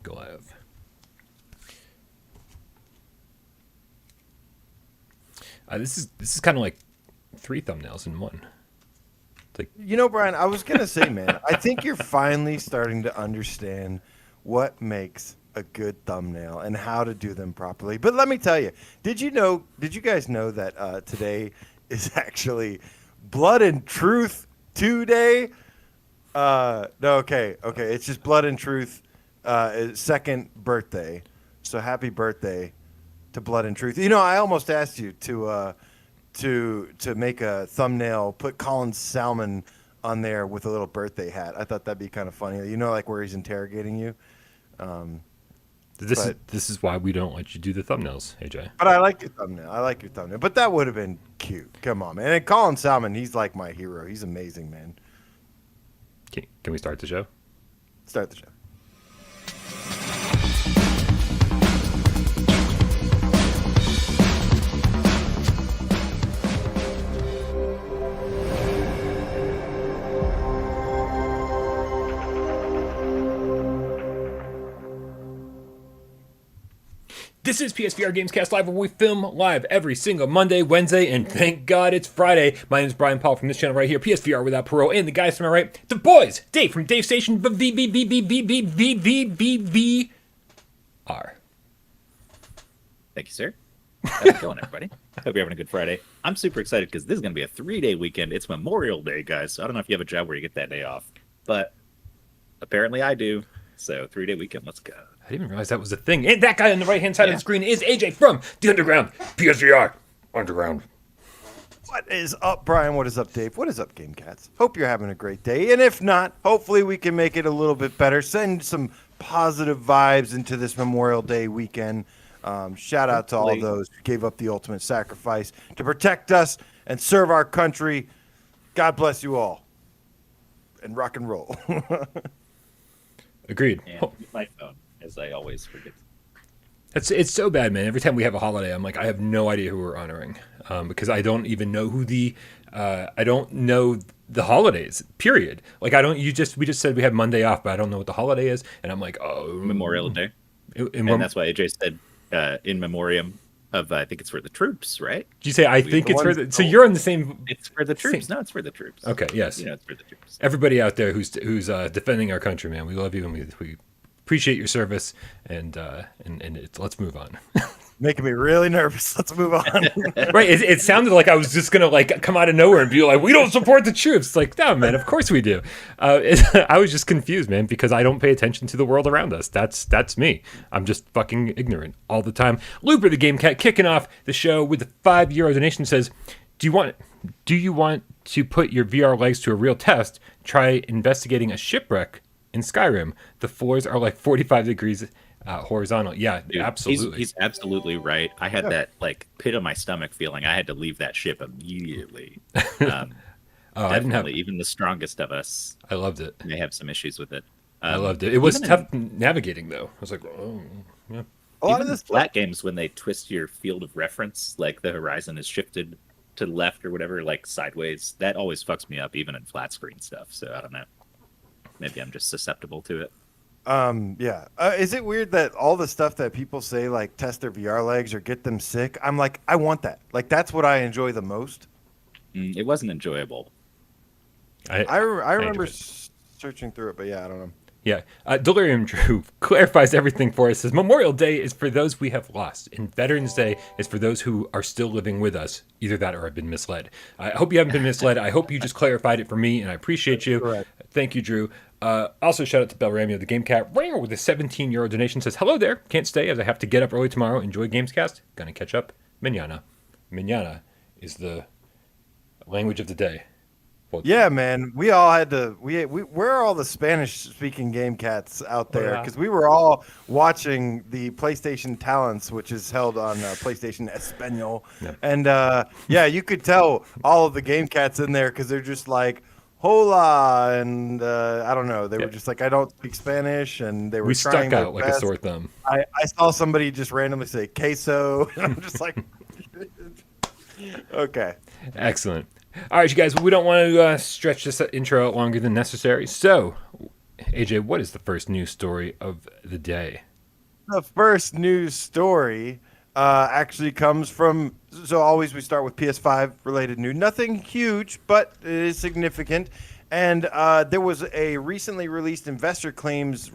Go live. This is kind of like 3 thumbnails in one. Like, Brian, I was going to say, man, I think you're finally starting to understand what makes a good thumbnail and how to do them properly. But let me tell you, did you guys know that today is actually Blood and Truth 2 Day? No, okay. It's just Blood and Truth second birthday. So happy birthday to Blood and Truth. I almost asked you to make a thumbnail, put Colin Salmon on there with a little birthday hat. I thought that'd be kind of funny. Like where he's interrogating you. This is why we don't let you do the thumbnails, AJ. But I like your thumbnail. But that would have been cute. Come on, man. And Colin Salmon, he's like my hero. He's amazing, man. Can we start the show? Start the show. This is PSVR GamesCast Live, where we film live every single Monday, Wednesday, and thank God it's Friday. My name is Brian Paul from this channel right here, PSVR Without Parole, and the guys to my right, the boys, Dave from Dave Station, VVVVVVVVR. Thank you, sir. How's it going, everybody? I hope you're having a good Friday. I'm super excited because this is going to be a 3-day weekend. It's Memorial Day, guys, so I don't know if you have a job where you get that day off, but apparently I do. So 3-day weekend, let's go. I didn't even realize that was a thing. And that guy on the right-hand side of the screen is AJ from the Underground, PSVR Underground. What is up, Brian? What is up, Dave? What is up, GameCats? Hope you're having a great day. And if not, hopefully we can make it a little bit better. Send some positive vibes into this Memorial Day weekend. Shout out to all those who gave up the ultimate sacrifice to protect us and serve our country. God bless you all. And rock and roll. Agreed. And my phone, as I always forget. It's so bad, man. Every time we have a holiday, I'm like, I have no idea who we're honoring, because I don't even know who I don't know the holidays. Period. Like we just said we have Monday off, but I don't know what the holiday is, and I'm like, oh, Memorial Day, and that's why AJ said in memoriam of I think it's for the troops, right? Did you say I think it's for the? So you're on the same. It's for the troops. No, it's for the troops. Okay. Yes. It's for the troops. Everybody out there who's defending our country, man, we love you and we appreciate your service, and let's move on. Making me really nervous. Let's move on. Right? It sounded like I was just gonna come out of nowhere and be like, "We don't support the troops." It's like, no, man, of course we do. I was just confused, man, because I don't pay attention to the world around us. That's me. I'm just fucking ignorant all the time. Looper the Game Cat kicking off the show with a €5 donation says, Do you want to put your VR legs to a real test? Try investigating a shipwreck in Skyrim. The floors are like 45 degrees horizontal. Yeah, dude, absolutely. He's absolutely right. I had that pit of my stomach feeling. I had to leave that ship immediately. Definitely, even the strongest of us. I loved it. May have some issues with it. I loved it. It was tough navigating, though. I was like, oh, yeah. A lot of the flat games, when they twist your field of reference, like the horizon is shifted to the left or whatever, like sideways, that always fucks me up, even in flat screen stuff. So I don't know. Maybe I'm just susceptible to it. Yeah. Is it weird that all the stuff that people say, like test their VR legs or get them sick, I'm like, I want that. Like, that's what I enjoy the most. It wasn't enjoyable. I remember searching through it, but yeah, I don't know. Yeah. Delirium Drew clarifies everything for us. Says Memorial Day is for those we have lost, and Veterans Day is for those who are still living with us. Either that or have been misled. I hope you haven't been misled. I hope you just clarified it for me, and I appreciate you. Correct. Thank you, Drew. Also, shout out to Belramio, the Game Cat, with a €17 donation. Says, hello there. Can't stay as I have to get up early tomorrow. Enjoy GamesCast. Gonna catch up. Mañana. Mañana is the language of the day. Yeah, man. We all had to. We're all the Spanish-speaking game cats out there because we were all watching the PlayStation Talents, which is held on PlayStation Español, and you could tell all of the game cats in there because they're just like hola, and I don't know. They were just like, I don't speak Spanish, and they were trying stuck out like a sore thumb. I saw somebody just randomly say queso, and I'm just like, okay, excellent. All right, you guys, we don't want to stretch this intro out longer than necessary. So, AJ, what is the first news story of the day? The first news story actually comes from. So always we start with PS5 related news. Nothing huge, but it is significant. And there was a recently released investor relations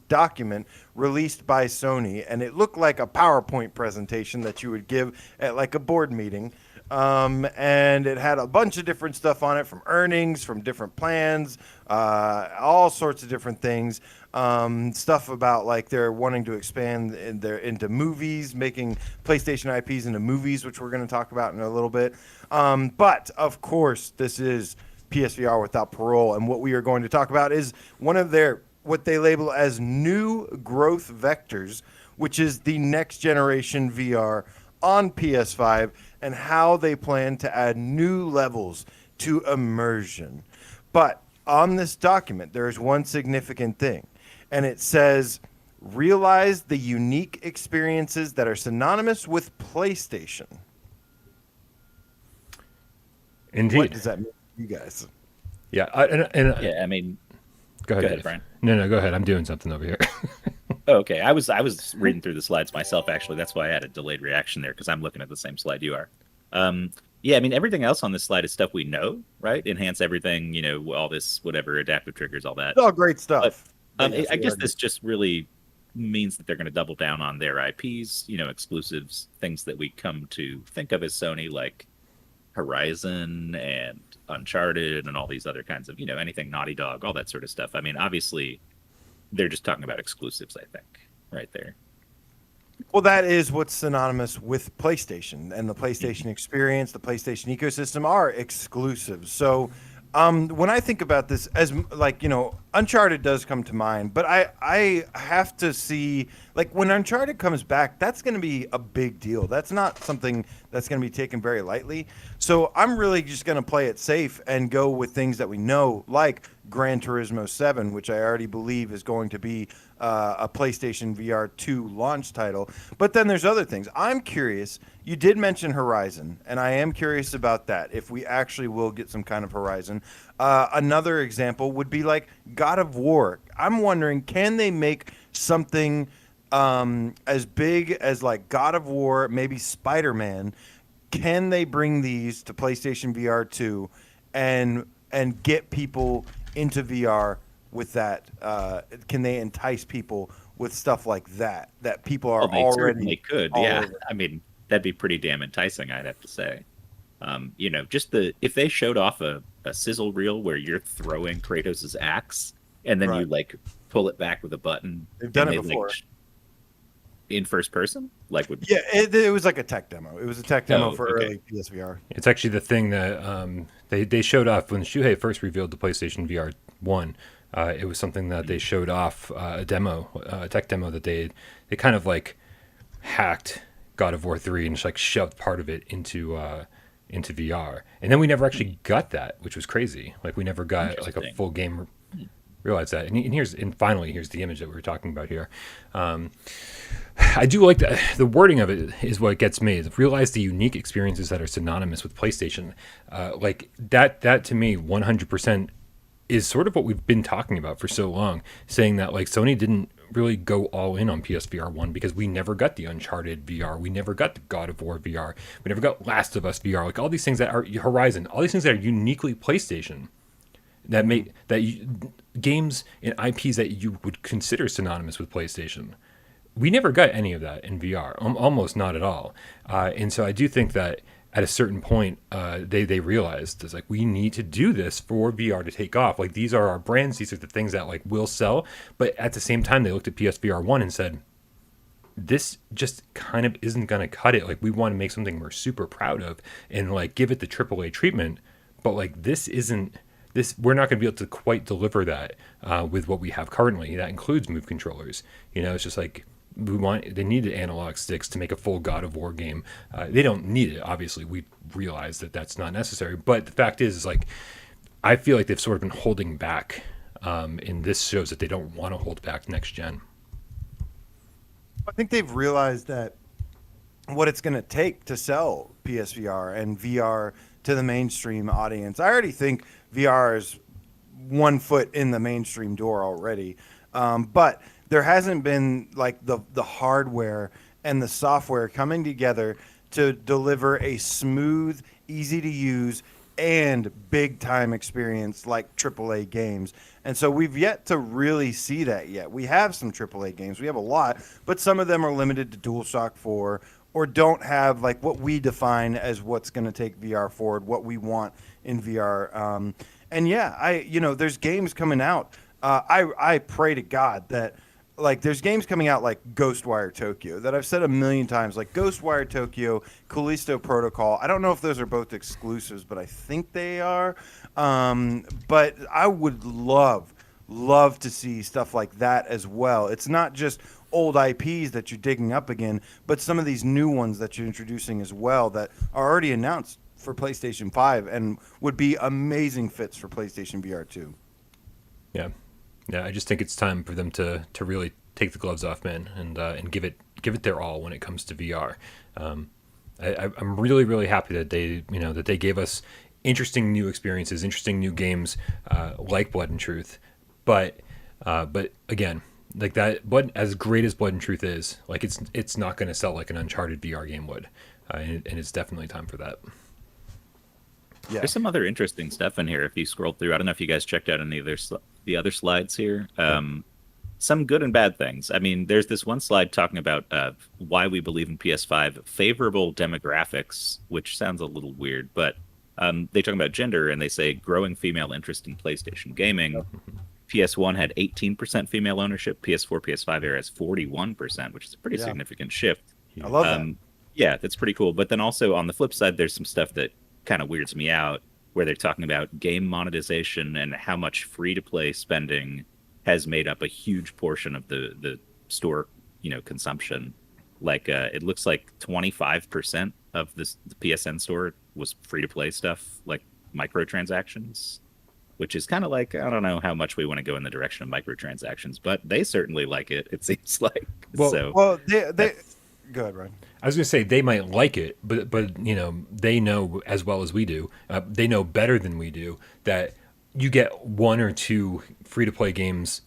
document released by Sony, and it looked like a PowerPoint presentation that you would give at like a board meeting. And it had a bunch of different stuff on it, from earnings, from different plans, all sorts of different things. Stuff about like they're wanting to expand into movies, making PlayStation IPs into movies, which we're going to talk about in a little bit. But of course, this is PSVR without Parole, and what we are going to talk about is one of their what they label as new growth vectors, which is the next generation VR on PS5 and how they plan to add new levels to immersion. But on this document, there is one significant thing, and it says, realize the unique experiences that are synonymous with PlayStation. Indeed. What does that mean to you guys? Yeah. Yeah, I mean, go ahead, Dave. Brian. No, go ahead. I'm doing something over here. Oh, okay. I was reading through the slides myself, actually. That's why I had a delayed reaction there, because I'm looking at the same slide you are. Yeah, I mean, everything else on this slide is stuff we know, right? Enhance everything, all this, whatever, adaptive triggers, all that. It's all great stuff. I guess this just really means that they're going to double down on their IPs, exclusives, things that we come to think of as Sony, like Horizon and Uncharted and all these other kinds of, anything Naughty Dog, all that sort of stuff. I mean, obviously, they're just talking about exclusives, I think, right there. Well, that is what's synonymous with PlayStation, and the PlayStation experience, the PlayStation ecosystem are exclusive. So when I think about this, as like, Uncharted does come to mind, but I have to see, like, when Uncharted comes back, that's going to be a big deal. That's not something that's going to be taken very lightly. So I'm really just going to play it safe and go with things that we know, like Gran Turismo 7, which I already believe is going to be a PlayStation VR 2 launch title. But then there's other things. I'm curious. You did mention Horizon, and I am curious about that, if we actually will get some kind of Horizon. Another example would be like God of War. I'm wondering, can they make something as big as like God of War, maybe Spider-Man? Can they bring these to PlayStation VR 2 and get people into VR with that? Can they entice people with stuff like that people are they already? Certainly could, yeah. Over. I mean, that'd be pretty damn enticing, I'd have to say. Just if they showed off a sizzle reel where you're throwing Kratos' axe and then you like pull it back with a button. They've done it before. In first person, it was like a tech demo. It was a tech demo for early PSVR. It's actually the thing that they showed off when Shuhei first revealed the PlayStation VR 1. It was something that they showed off, a tech demo that they kind of like hacked God of War 3 and just like shoved part of it into VR. And then we never actually got that, which was crazy. Like we never got like a full game. Realize that. And finally, here's the image that we were talking about here. I do like the wording of it is what gets me. Realize the unique experiences that are synonymous with PlayStation. Like that to me, 100% is sort of what we've been talking about for so long, saying that like Sony didn't really go all in on PSVR 1 because we never got the Uncharted VR, we never got the God of War VR, we never got Last of Us VR, like all these things that are Horizon, all these things that are uniquely PlayStation, that make games and IPs that you would consider synonymous with PlayStation. We never got any of that in VR, almost not at all. And so I do think that at a certain point, they realized it's like we need to do this for VR to take off. Like these are our brands, these are the things that like will sell. But at the same time, they looked at PSVR 1 and said, this just kind of isn't going to cut it. Like we want to make something we're super proud of and like give it the AAA treatment. But like this isn't. We're not going to be able to quite deliver that with what we have currently. That includes move controllers. It's just like they need the analog sticks to make a full God of War game. They don't need it. Obviously, we realize that that's not necessary. But the fact is like, I feel like they've sort of been holding back, and this shows that they don't want to hold back next gen. I think they've realized that what it's going to take to sell PSVR and VR to the mainstream audience. I already think VR is one foot in the mainstream door already. But there hasn't been like the hardware and the software coming together to deliver a smooth, easy to use, and big time experience like AAA games. And so we've yet to really see that yet. We have some AAA games, we have a lot, but some of them are limited to DualShock 4 or don't have like what we define as what's going to take VR forward, what we want in VR. And yeah, there's games coming out. I pray to God that like there's games coming out like Ghostwire Tokyo that I've said a million times, like Ghostwire Tokyo, Callisto Protocol. I don't know if those are both exclusives, but I think they are. But I would love to see stuff like that as well. It's not just old IPs that you're digging up again, but some of these new ones that you're introducing as well that are already announced for PlayStation 5 and would be amazing fits for PlayStation VR 2. Yeah. Yeah, I just think it's time for them to really take the gloves off, man, and give it their all when it comes to VR. I'm really, really happy that they gave us interesting new experiences, interesting new games like Blood and Truth, but again, like that, as great as Blood and Truth is, like it's not going to sell like an Uncharted VR game would, and it's definitely time for that. Yeah. There's some other interesting stuff in here if you scroll through. I don't know if you guys checked out any of the other slides here. Some good and bad things. I mean, there's this one slide talking about why we believe in PS5 favorable demographics, which sounds a little weird, but they talk about gender and they say growing female interest in PlayStation gaming. PS1 had 18% female ownership. PS4, PS5 era has 41%, which is a pretty significant shift. I love that. Yeah, that's pretty cool. But then also on the flip side, there's some stuff that kind of weirds me out where they're talking about game monetization and how much free-to-play spending has made up a huge portion of the store, consumption. Like it looks like 25% of the PSN store was free-to-play stuff, like microtransactions, which is kind of like, I don't know how much we want to go in the direction of microtransactions, but they certainly like it, it seems like. Well, they go ahead, Ryan. I was going to say they might like it, but they know as well as we do. They know better than we do that you get one or two free-to-play games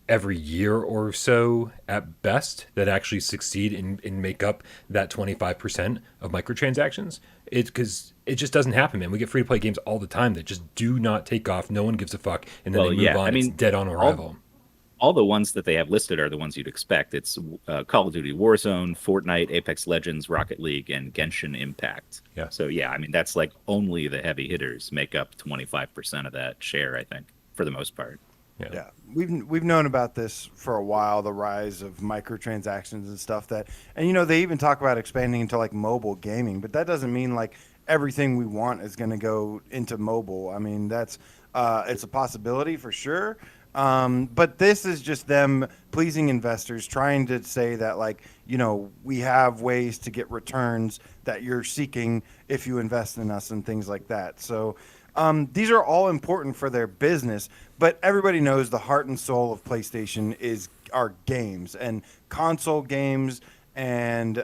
every year or so at best that actually succeed and make up that 25% of microtransactions. Because it just doesn't happen, man. We get free-to-play games all the time that just do not take off. No one gives a fuck, and then they move on. I mean, it's dead on arrival. All the ones that they have listed are the ones you'd expect. It's Call of Duty Warzone, Fortnite, Apex Legends, Rocket League, and Genshin Impact. Yeah. So, yeah, I mean, that's like only the heavy hitters make up 25% of that share, I think, for the most part. Yeah. We've known about this for a while, the rise of microtransactions and stuff they even talk about expanding into like mobile gaming, but that doesn't mean like everything we want is going to go into mobile. I mean, that's it's a possibility for sure. But this is just them pleasing investors, trying to say that like, we have ways to get returns that you're seeking if you invest in us and things like that. So these are all important for their business, but everybody knows the heart and soul of PlayStation are games and console games and,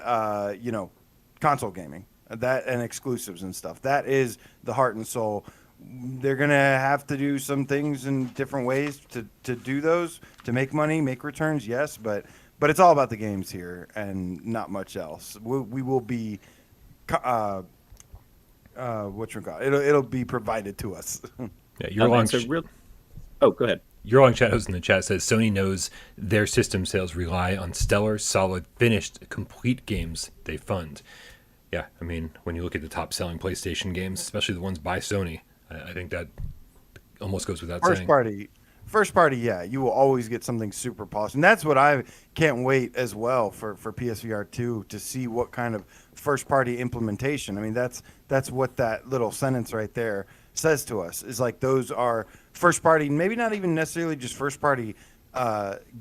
console gaming and exclusives and stuff. That is the heart and soul. They're going to have to do some things in different ways to do those, to make money, make returns, yes, but it's all about the games here and not much else. We will be, it'll be provided to us. Yeah, your long go ahead. Your long shadows in the chat says Sony knows their system sales rely on stellar, solid, finished, complete games they fund. Yeah, I mean, when you look at the top-selling PlayStation games, especially the ones by Sony, I think that almost goes without saying. First party, yeah, you will always get something super polished. And that's what I can't wait as well for PSVR 2 to see what kind of first party implementation. I mean, that's what that little sentence right there says to us, is like those are first party, maybe not even necessarily just first party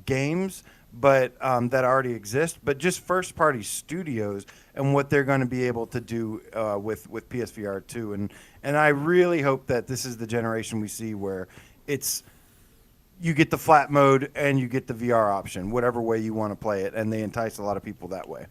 games, but that already exist, but just first party studios and what they're going to be able to do with PSVR 2. And I really hope that this is the generation we see where you get the flat mode and you get the VR option, whatever way you want to play it, and they entice a lot of people that way.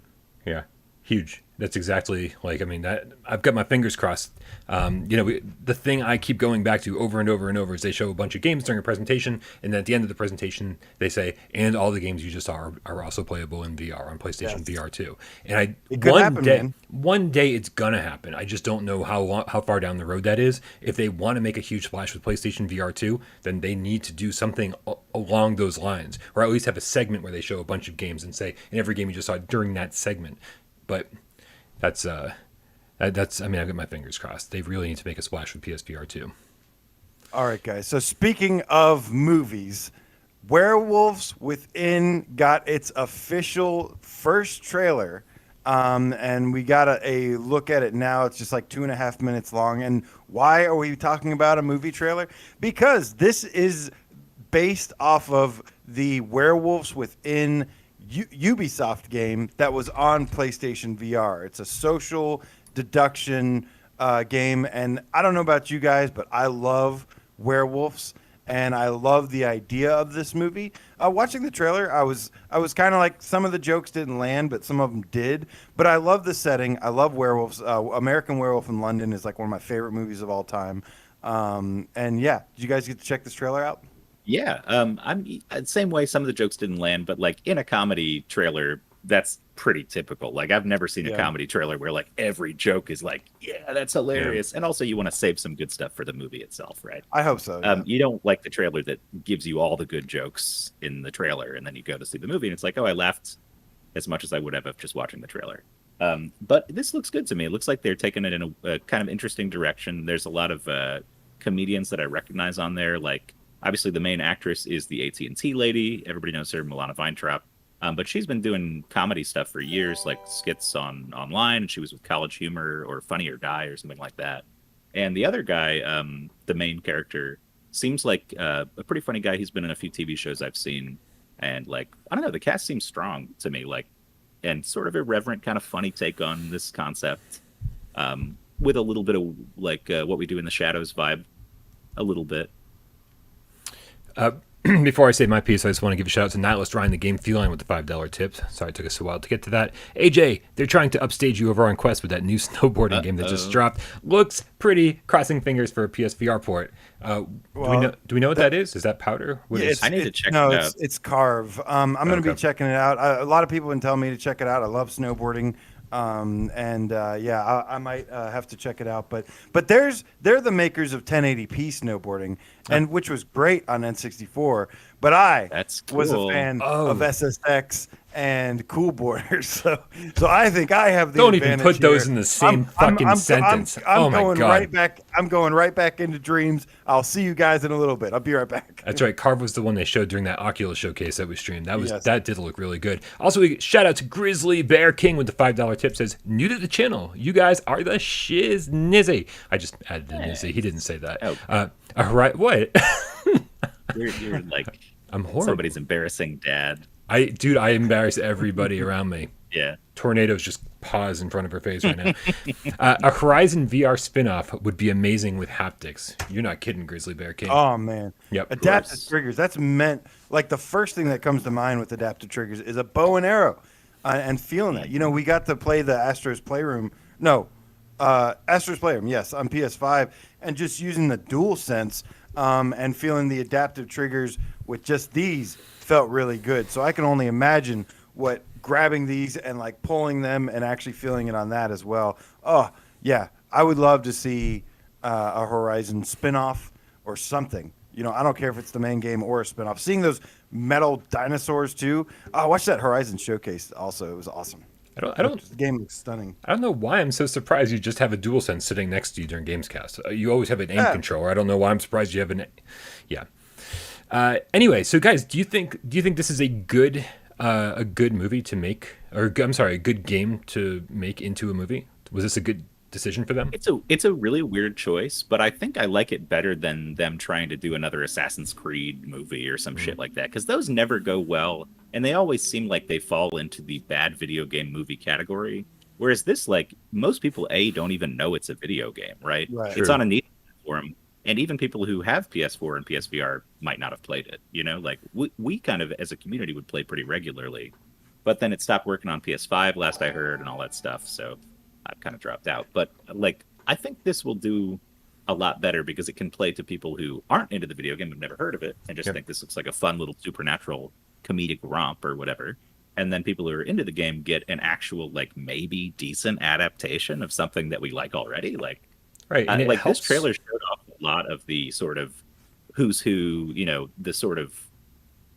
Yeah. Huge. That's exactly like, I mean, that I've got my fingers crossed. The thing I keep going back to over and over and over is they show a bunch of games during a presentation, and then at the end of the presentation, they say, and all the games you just saw are also playable in VR on PlayStation VR too. And It could happen, man. one day it's gonna happen. I just don't know how far down the road that is. If they want to make a huge splash with PlayStation VR 2, then they need to do something along those lines, or at least have a segment where they show a bunch of games and say, in every game you just saw during that segment. But that's I mean, I've got my fingers crossed. They really need to make a splash with PSVR 2. All right, guys. So speaking of movies, Werewolves Within got its official first trailer, and we got a look at it now. It's just like 2.5 minutes long. And why are we talking about a movie trailer? Because this is based off of the Werewolves Within Ubisoft game that was on PlayStation VR. It's a social deduction game, and I don't know about you guys, but I love werewolves, and I love the idea of this movie. Watching the trailer, I was kind of like, some of the jokes didn't land, but some of them did. But I love the setting. I love werewolves. American Werewolf in London is like one of my favorite movies of all time. And yeah, did you guys get to check this trailer out? Yeah, I'm same way. Some of the jokes didn't land, but like in a comedy trailer, that's pretty typical. Like I've never seen a comedy trailer where like every joke is like, yeah, that's hilarious. And also you want to save some good stuff for the movie itself, right? I hope so. Yeah. You don't like the trailer that gives you all the good jokes in the trailer, and then you go to see the movie and it's like, oh, I laughed as much as I would have just watching the trailer. But this looks good to me. It looks like they're taking it in a kind of interesting direction. There's a lot of comedians that I recognize on there. Like obviously the main actress is the AT&T lady. Everybody knows her, Milana Weintraub. But she's been doing comedy stuff for years, like skits online. She was with College Humor or Funny or Die or something like that. And the other guy, the main character, seems like a pretty funny guy. He's been in a few TV shows I've seen. And like, I don't know, the cast seems strong to me, like, and sort of irreverent, kind of funny take on this concept, with a little bit of like What We Do in the Shadows vibe, a little bit. Before I say my piece, I just want to give a shout out to Nihilist Ryan, the game feline, with the $5 tip. Sorry it took us a while to get to that. AJ, they're trying to upstage you over on Quest with that new snowboarding game that just dropped. Looks pretty. Crossing fingers for a PSVR port. Do we know what that is? Is that powder? I need to check it out. It's Carve. I'm going to be checking it out. A lot of people have been telling me to check it out. I love snowboarding. I might have to check it out. But they're the makers of 1080p snowboarding, and which was great on N64. But I was a fan of SSX and Cool Borders, so I think I have the Don't advantage even put here. those in the same fucking sentence. Oh my God. I'm going right back into dreams. I'll see you guys in a little bit. I'll be right back. That's right. Carve was the one they showed during that Oculus showcase that we streamed. That did look really good. Also, we shout out to Grizzly Bear King with the $5 tip. Says, new to the channel. You guys are the shiz nizzy. I just added the nizzy. He didn't say that. Oh. All right. What? You're like, I'm horrible. Somebody's embarrassing dad. I embarrass everybody around me. Yeah. Tornadoes just pause in front of her face right now. A Horizon VR spin-off would be amazing with haptics. You're not kidding, Grizzly Bear King. Oh, man. Yep. Adaptive triggers. That's meant, like, the first thing that comes to mind with adaptive triggers is a bow and arrow, and feeling that. You know, we got to play the Astro's Playroom. Astro's Playroom, yes, on PS5, and just using the DualSense and feeling the adaptive triggers with just these felt really good. So I can only imagine what grabbing these and like pulling them and actually feeling it on that as well. Oh, yeah. I would love to see a Horizon spinoff or something. You know, I don't care if it's the main game or a spinoff. Seeing those metal dinosaurs too. Oh, watch that Horizon showcase also. It was awesome. The game looks stunning. I don't know why I'm so surprised you just have a DualSense sitting next to you during GAMESCAST. You always have an aim controller. I don't know why I'm surprised you have an. Yeah. Anyway, so guys, do you think this is a good movie to make, or I'm sorry, a good game to make into a movie? Was this a good decision for them? It's a really weird choice, but I think I like it better than them trying to do another Assassin's Creed movie or some shit like that, because those never go well, and they always seem like they fall into the bad video game movie category. Whereas this, like, most people don't even know it's a video game, right? It's on a niche platform. And even people who have PS4 and PSVR might not have played it. You know, like we kind of as a community would play pretty regularly. but then it stopped working on PS5 last I heard and all that stuff. So I've kind of dropped out. But like, I think this will do a lot better because it can play to people who aren't into the video game, have never heard of it, and just think this looks like a fun little supernatural comedic romp or whatever. And then people who are into the game get an actual, like, maybe decent adaptation of something that we like already. Like, right. And like this trailer showed off a lot of the sort of who's who, you know, the sort of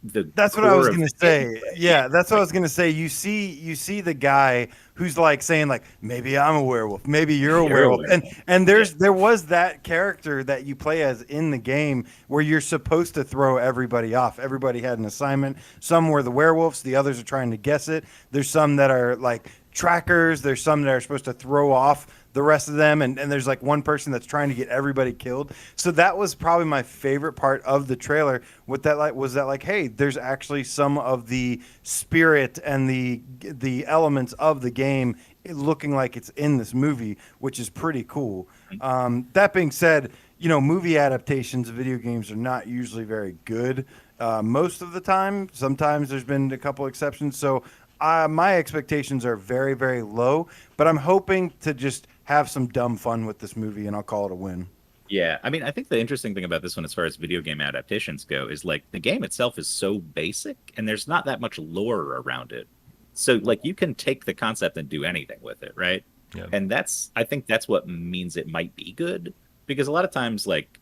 that's what I was gonna say. Yeah, that's what I was gonna say. You see the guy who's like saying like, maybe I'm a werewolf, maybe you're a werewolf, and there was that character that you play as in the game where you're supposed to throw everybody off. Everybody had an assignment. Some were the werewolves, the others are trying to guess it. There's some that are like trackers. There's some that are supposed to throw off the rest of them, and there's like one person that's trying to get everybody killed. So that was probably my favorite part of the trailer. What that like was that like, hey, there's actually some of the spirit and the elements of the game looking like it's in this movie, which is pretty cool. That being said, you know, movie adaptations of video games are not usually very good most of the time. Sometimes there's been a couple exceptions. So my expectations are very, very low, but I'm hoping to just have some dumb fun with this movie, and I'll call it a win. Yeah, I mean, I think the interesting thing about this one, as far as video game adaptations go, is like the game itself is so basic, and there's not that much lore around it. So, like, you can take the concept and do anything with it, right? Yeah. And I think that's what means it might be good, because a lot of times, like,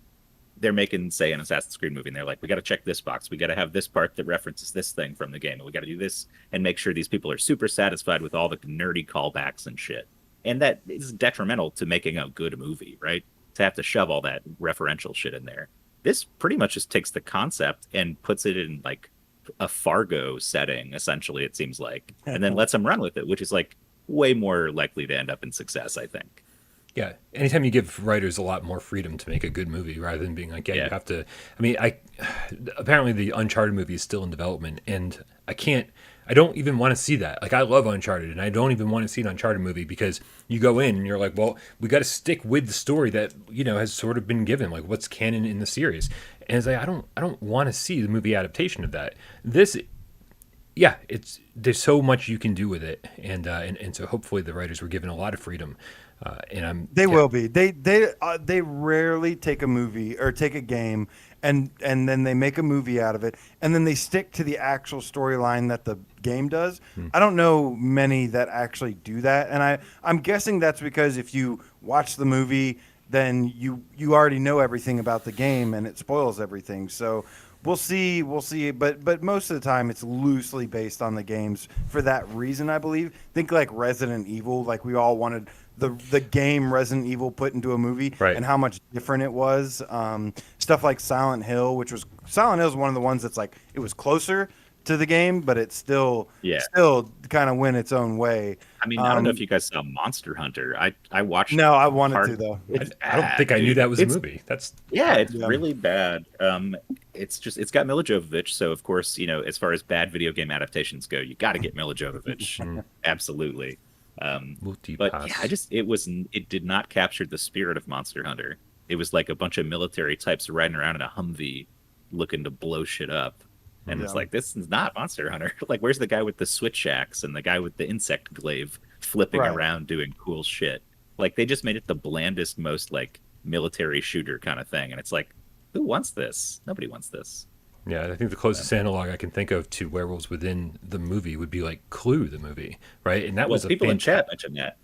they're making, say, an Assassin's Creed movie, and they're like, we got to check this box, we got to have this part that references this thing from the game, and we got to do this and make sure these people are super satisfied with all the nerdy callbacks and shit. And that is detrimental to making a good movie, right? To have to shove all that referential shit in there. This pretty much just takes the concept and puts it in like a Fargo setting, essentially, it seems like, and then lets them run with it, which is like way more likely to end up in success, I think. Yeah. Anytime you give writers a lot more freedom to make a good movie rather than being like, you have to. I mean, apparently the Uncharted movie is still in development, and I don't even want to see that. Like, I love Uncharted, and I don't even want to see an Uncharted movie because you go in and you're like, well, we got to stick with the story that, you know, has sort of been given, like what's canon in the series. And it's like, I don't want to see the movie adaptation of that. This, yeah, there's so much you can do with it, and so hopefully the writers were given a lot of freedom. They will be. They rarely take a movie or take a game and then they make a movie out of it, and then they stick to the actual storyline that the game does. I don't know many that actually do that, and I'm guessing that's because if you watch the movie, then you already know everything about the game, and it spoils everything. So we'll see, but most of the time it's loosely based on the games for that reason, I believe. Think like Resident Evil, like we all wanted the game Resident Evil put into a movie, right, and how much different it was. Stuff like Silent Hill is one of the ones that's like, it was closer to the game, but it still kind of went its own way. I mean, I don't know if you guys saw Monster Hunter. I watched. No, I wanted to though. I don't think I knew that was a movie. It's really bad. It's got Mila Jovovich, so of course, you know, as far as bad video game adaptations go, you got to get Mila Jovovich. Absolutely. But yeah, it did not capture the spirit of Monster Hunter. It was like a bunch of military types riding around in a Humvee looking to blow shit up. And it's like, this is not Monster Hunter. Like, where's the guy with the switch axe and the guy with the insect glaive flipping around doing cool shit? Like, they just made it the blandest, most like military shooter kind of thing. And it's like, who wants this? Nobody wants this. Yeah, I think the closest analog I can think of to werewolves within the movie would be like Clue, the movie, right? And that was people in chat mentioned that.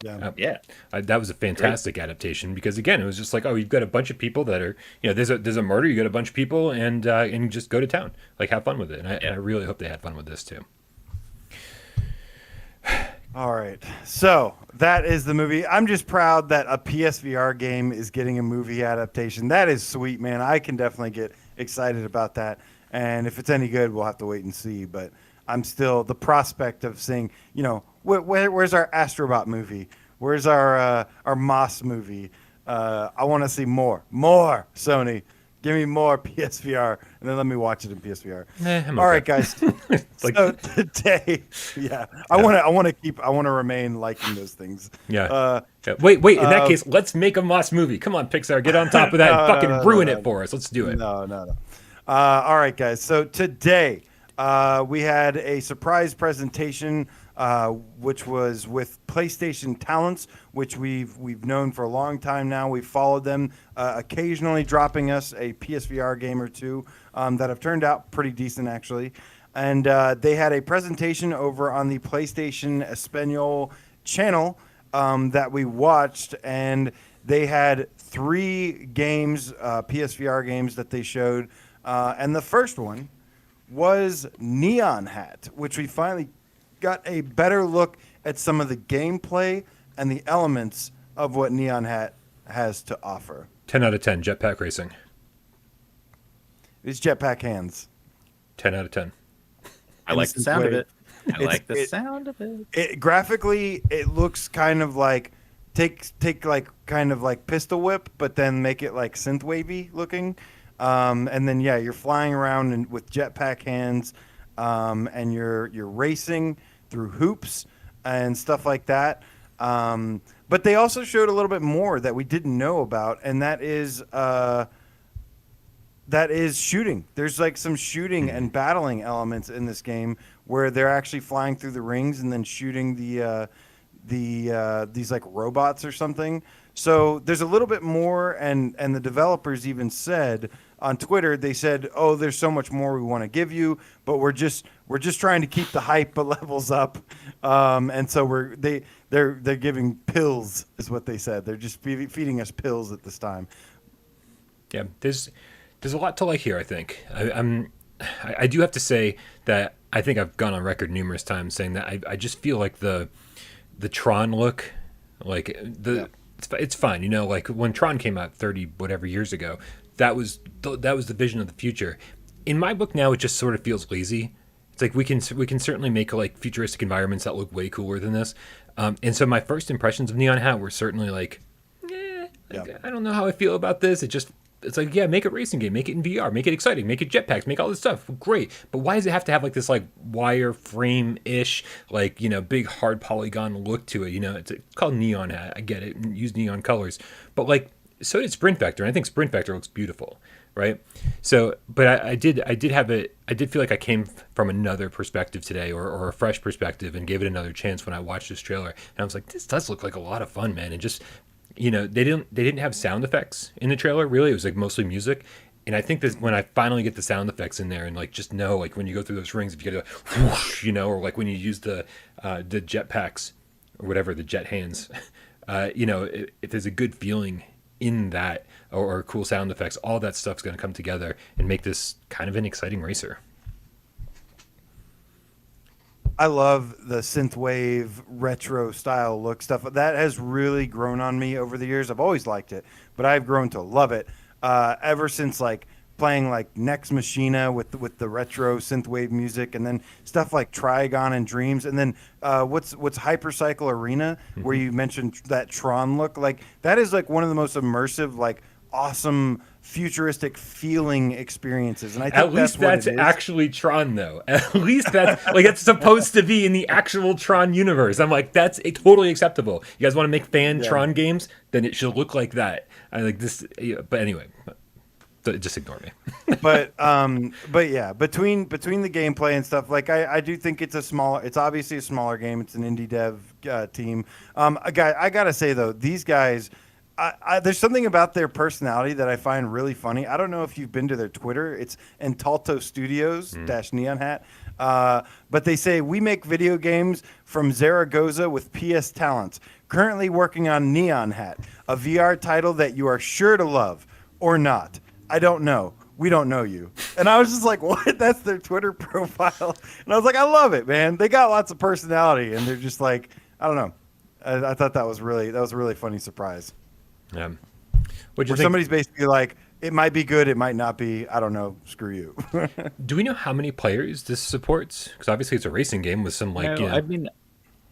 That was a fantastic adaptation because again, it was just like, oh, you've got a bunch of people that are, you know, there's a murder, you got a bunch of people, and you just go to town, like have fun with it. And I really hope they had fun with this too. All right, so that is the movie. I'm just proud that a PSVR game is getting a movie adaptation. That is sweet, man. I can definitely get excited about that. And if it's any good, we'll have to wait and see. But I'm still the prospect of seeing, you know, where's our Astrobot movie? Where's our Moss movie? I want to see more Sony. Give me more PSVR, and then let me watch it in PSVR. All right, guys. So today, I want to remain liking those things. Yeah. Wait. In that case, let's make a Moss movie. Come on, Pixar, get on top of that and fucking ruin it for us. Let's do it. No. All right, guys. So today, We had a surprise presentation, which was with PlayStation talents, which we've known for a long time now. We've followed them, occasionally dropping us a PSVR game or two that have turned out pretty decent, actually. And they had a presentation over on the PlayStation Espanol channel that we watched, and they had 3 games, PSVR games that they showed, and the first one was Neon Hat, which we finally got a better look at some of the gameplay and the elements of what Neon Hat has to offer. 10 out of 10, jetpack racing. It's jetpack hands. 10 out of 10. I like the sound of it. I like the sound of it. Graphically, it looks kind of like take like kind of like Pistol Whip, but then make it like synth wavy looking. And then you're flying around with jetpack hands, and you're racing through hoops and stuff like that. But they also showed a little bit more that we didn't know about, and that is shooting. There's like some shooting and battling elements in this game where they're actually flying through the rings and then shooting these like robots or something. So there's a little bit more, and the developers even said on Twitter, they said, "Oh, there's so much more we want to give you, but we're just trying to keep the hype levels up." And so they're giving pills, is what they said. They're just feeding us pills at this time. Yeah, there's a lot to like here. I think I do have to say that I think I've gone on record numerous times saying that I just feel like the Tron look, like it's fine, like when Tron came out 30 whatever years ago, that was the vision of the future. In my book now, it just sort of feels lazy. It's like we can certainly make like futuristic environments that look way cooler than this. And so my first impressions of Neon Hat were certainly like, I don't know how I feel about this. It's like, make a racing game, make it in VR, make it exciting, make it jetpacks, make all this stuff. Great. But why does it have to have like this like wireframe-ish, like, big hard polygon look to it? It's called Neon Hat. I get it. Use neon colors. But like, so did Sprint Vector. And I think Sprint Vector looks beautiful. Right. So, but I did feel like I came from another perspective today, or a fresh perspective, and gave it another chance when I watched this trailer. And I was like, this does look like a lot of fun, man. And just, they didn't have sound effects in the trailer, really. It was like mostly music. And I think that when I finally get the sound effects in there, and like just know, like when you go through those rings, if you get a whoosh, or like when you use the jetpacks or whatever, the jet hands, if there's a good feeling in that, or cool sound effects, all that stuff's going to come together and make this kind of an exciting racer. I love the synthwave retro style look stuff. That has really grown on me over the years. I've always liked it, but I've grown to love it ever since like playing like Nex Machina with the retro synthwave music, and then stuff like Trigon and Dreams, and then what's Hypercycle Arena, where you mentioned that Tron look. Like that is like one of the most immersive, like awesome futuristic feeling experiences, and I think at least that's actually Tron, though. At least that's like it's supposed to be in the actual Tron universe. I'm like, that's totally acceptable. You guys want to make Tron games, then it should look like that. I like this, but anyway, just ignore me. but yeah, between the gameplay and stuff, like I do think it's obviously a smaller game. It's an indie dev team. I gotta say though, these guys. There's something about their personality that I find really funny. I don't know if you've been to their Twitter. It's Entalto Studios -Neon Hat. But they say, we make video games from Zaragoza with PS talents. Currently working on Neon Hat, a VR title that you are sure to love or not. I don't know. We don't know you. And I was just like, what? That's their Twitter profile. And I was like, I love it, man. They got lots of personality, and they're just like, I don't know. I thought that was a really funny surprise. Yeah. Where somebody's basically like, it might be good, it might not be. I don't know. Screw you. Do we know how many players this supports? Because obviously it's a racing game with some like. I mean,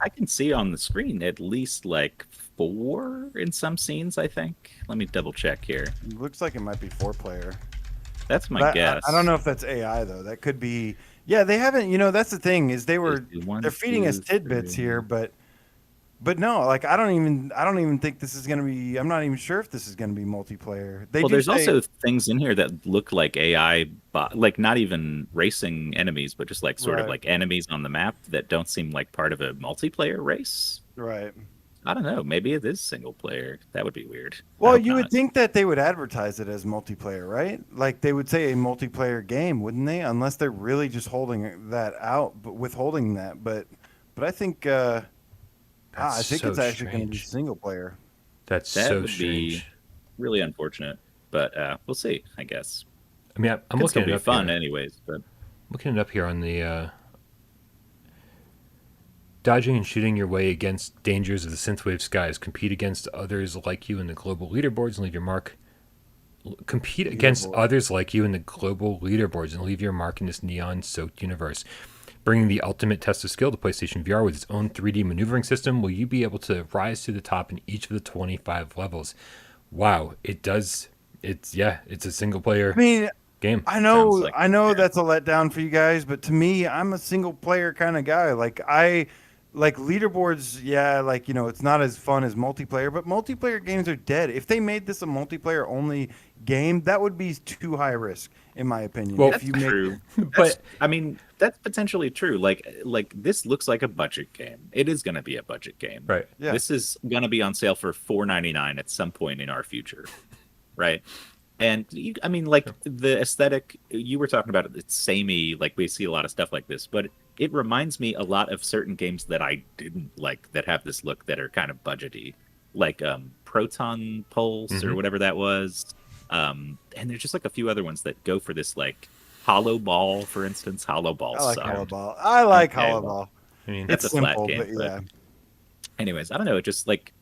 I can see on the screen at least like 4 in some scenes. I think. Let me double check here. It looks like it might be 4-player. That's my guess. I don't know if that's AI though. That could be. Yeah, they haven't. That's the thing is they're feeding us tidbits here, but But no, like I don't even think this is gonna be. I'm not even sure if this is gonna be multiplayer. They Well, do there's say also things in here that look like AI, like not even racing enemies, but just like sort of right, like enemies on the map that don't seem like part of a multiplayer race. right. I don't know. Maybe it is single player. That would be weird. I Well, hope you would not. think that they would advertise it as multiplayer, right? Like they would say a multiplayer game, wouldn't they? Unless they're really just holding that out, but withholding that. But I think That's I think so it's actually going to be strange. single player. That's That so would be strange. really unfortunate, but we'll see. I guess I mean, I'm could looking still it be up fun, here. anyways. But Looking it up here on the dodging and shooting your way against dangers of the synthwave skies. Compete against others like you in the global leaderboards and leave your mark. Compete against Leaderboard. others like you in the global leaderboards and leave your mark in this neon-soaked universe. Bringing the ultimate test of skill to PlayStation VR with its own 3D maneuvering system, will you be able to rise to the top in each of the 25 levels? Wow, it does. It's a single I player mean, game. I sounds know, like I know yeah. that's a letdown for you guys, but to me, I'm a single player kind of guy. Like I like leaderboards, yeah, like it's not as fun as multiplayer, but multiplayer games are dead. If they made this a multiplayer only game, that would be too high risk, in my opinion. Well, If That's you make true. but I mean, that's potentially true. Like this looks like a budget game. It is going to be a budget game. right. yeah, This is going to be on sale for $4.99 at some point in our future, right? And I mean, like the aesthetic you were talking about, it's samey. Like we see a lot of stuff like this, but it reminds me a lot of certain games that I didn't like that have this look that are kind of budgety, like Proton Pulse or Hmm. whatever that was. And there's just like a few other ones that go for this, like Hollow Ball, for instance. Hollow Ball I like Hollow sucked. Ball. I like Okay, Hollow well, Ball. I mean, that's It's a flat simple, but game, but yeah. anyways, I don't know. It just like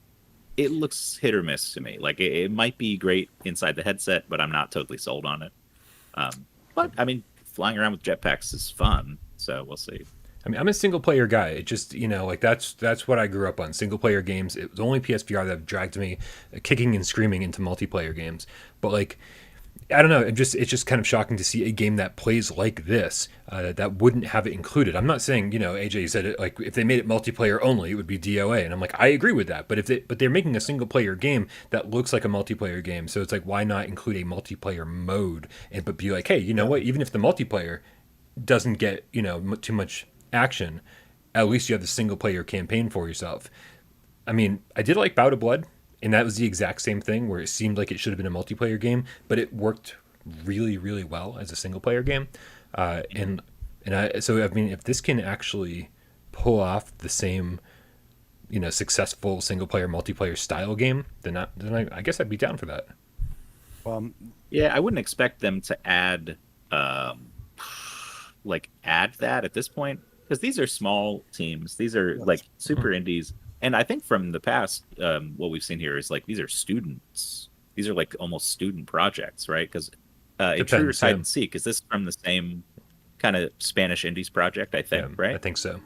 it looks hit or miss to me. Like it might be great inside the headset, but I'm not totally sold on it. But I mean, flying around with jetpacks is fun, so we'll see. I mean, I'm a single player guy. It just, like that's what I grew up on. Single player games. It was only PSVR that dragged me kicking and screaming into multiplayer games. But like, I don't know. It's just kind of shocking to see a game that plays like this that wouldn't have it included. I'm not saying AJ said it like if they made it multiplayer only, it would be DOA, and I'm like I agree with that. But they're making a single player game that looks like a multiplayer game, so it's like why not include a multiplayer mode but be like, hey, you know Yeah. what? Even if the multiplayer doesn't get too much action, at least you have the single player campaign for yourself. I mean, I did like Bout of Blood, and that was the exact same thing where it seemed like it should have been a multiplayer game, but it worked really, really well as a single player game. So I mean, if this can actually pull off the same, successful single player multiplayer style game, then I guess I'd be down for that. Well, Yeah, I wouldn't expect them to add, um, add that at this point because these are small teams. These are yes. like super indies, and I think from the past, what we've seen here is like these are students. These are like almost student projects, right? Because Intruders Depends. Yeah, Hide and Seek is this from the same kind of Spanish indies project? I yeah, think, I right? think so.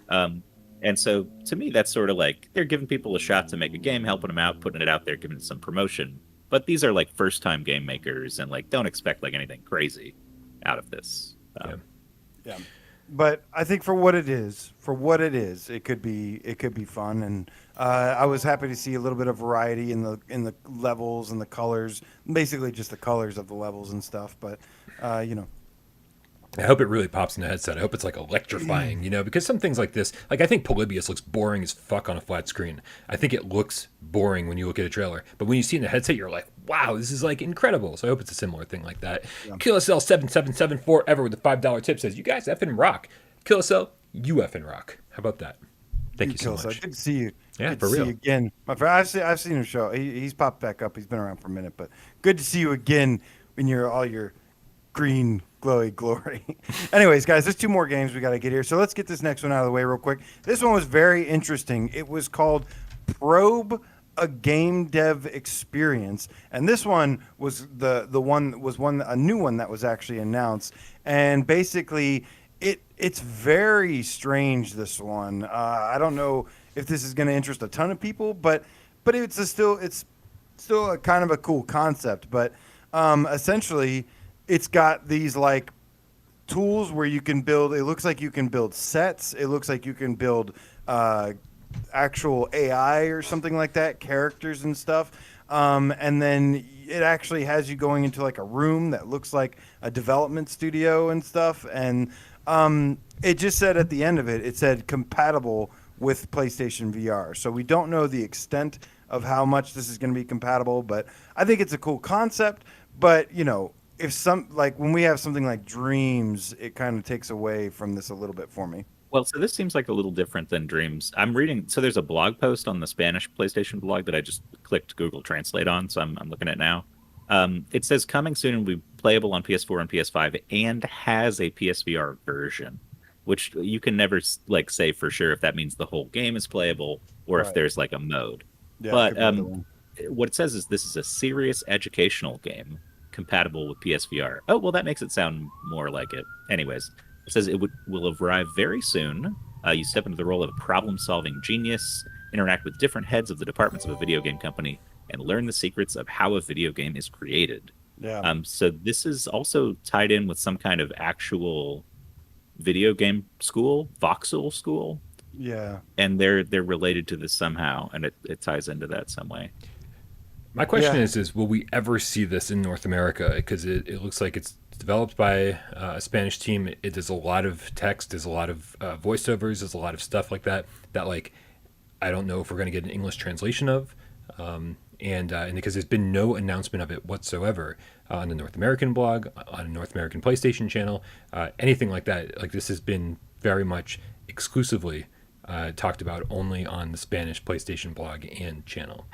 And so to me, that's sort of like they're giving people a shot to make a game, helping them out, putting it out there, giving it some promotion. But these are like first time game makers and like don't expect like anything crazy out of this. Yeah. Yeah, but I think it could be fun, and I was happy to see a little bit of variety in the levels and the colors, basically just the colors of the levels and stuff. But you know, I hope it really pops in the headset. I hope it's like electrifying, because some things like this, like I think Polybius looks boring as fuck on a flat screen. I think it looks boring when you look at a trailer, but when you see it in the headset, you're like, wow, this is like incredible. So I hope it's a similar thing like that. Yeah. KillSL7774 ever with the $5 tip says, you guys effing rock. KillSL, you effing rock. How about that? Thank you so Kill, much. good to see you. Yeah, Good for to see real. you again, my friend. I've seen him show. He's popped back up. He's been around for a minute, but good to see you again in all your green glowy glory. Anyways, guys, there's two more games we got to get here. So let's get this next one out of the way real quick. This one was very interesting. It was called Probe, a game dev experience, and this one was a new one that was actually announced, and basically it's very strange. This one, I don't know if this is going to interest a ton of people, but it's still a kind of a cool concept. But essentially, it's got these like tools where you can build. It looks like you can build sets. It looks like you can build actual AI or something like that, characters and stuff. And then it actually has you going into like a room that looks like a development studio and stuff. And it just said at the end of it, it said compatible with PlayStation VR. So we don't know the extent of how much this is going to be compatible, but I think it's a cool concept. But, you know, if when we have something like Dreams, it kind of takes away from this a little bit for me. Well, so this seems like a little different than Dreams. I'm reading, so there's a blog post on the Spanish PlayStation blog that I just clicked Google Translate on, so I'm looking at now. It says coming soon and will be playable on PS4 and PS5 and has a PSVR version, which you can never like say for sure if that means the whole game is playable or if Right. there's like a mode. Yeah, But could be either one. what it says is this is a serious educational game compatible with PSVR. Oh, well, that makes it sound more like it. Anyways, it says will arrive very soon. You step into the role of a problem-solving genius, interact with different heads of the departments of a video game company, and learn the secrets of how a video game is created. Yeah. So this is also tied in with some kind of actual video game school, voxel school, Yeah. and they're related to this somehow, and it ties into that some way. My question Yeah. is will we ever see this in North America? Because it looks like it's developed by a Spanish team. It does a lot of text, there's a lot of voiceovers, there's a lot of stuff like that like I don't know if we're going to get an English translation of. And because there's been no announcement of it whatsoever on the North American blog, on a North American PlayStation channel, anything like that. Like this has been very much exclusively talked about only on the Spanish PlayStation blog and channel.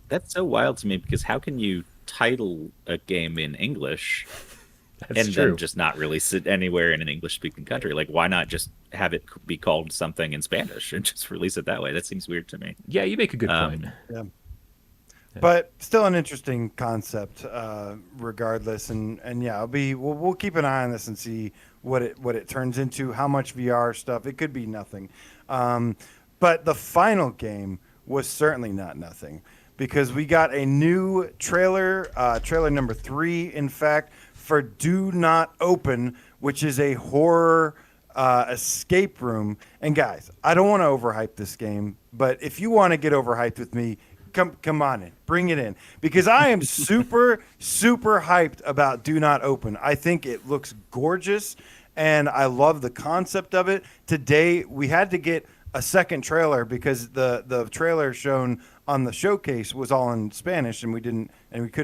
That's so wild to me because how can you title a game in English That's and true. then just not release it anywhere in an English-speaking country? Like, why not just have it be called something in Spanish and just release it that way? That seems weird to me. Yeah, you make a good point. Yeah. But still an interesting concept, regardless. And yeah, we'll keep an eye on this and see what it turns into. How much VR stuff? It could be nothing. But the final game was certainly not nothing because we got a new trailer, trailer number 3, in fact, for Do Not Open, which is a horror escape room. And guys, I don't want to overhype this game, but if you want to get overhyped with me, come on in, bring it in, because I am super hyped about Do Not Open. I think it looks gorgeous, and I love the concept of it. Today we had to get a second trailer because the trailer shown on the showcase was all in Spanish, and we couldn't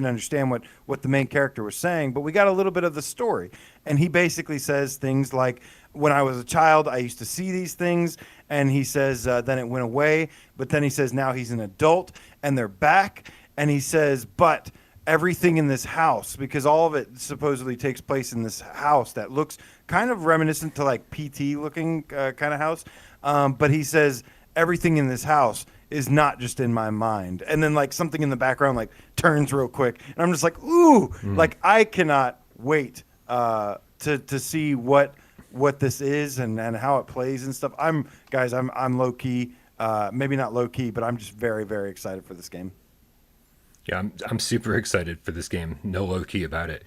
understand what the main character was saying, but we got a little bit of the story. And he basically says things like, when I was a child, I used to see these things, and he says then it went away, but then he says now he's an adult and they're back, and he says, but everything in this house, because all of it supposedly takes place in this house that looks kind of reminiscent to like PT looking kind of house, but he says everything in this house is not just in my mind. And then like something in the background like turns real quick, and I'm just like, ooh, like I cannot wait to see what this is and how it plays and stuff. I'm low key, maybe not low key, but I'm just very, very excited for this game. Yeah, I'm super excited for this game. No low key about it.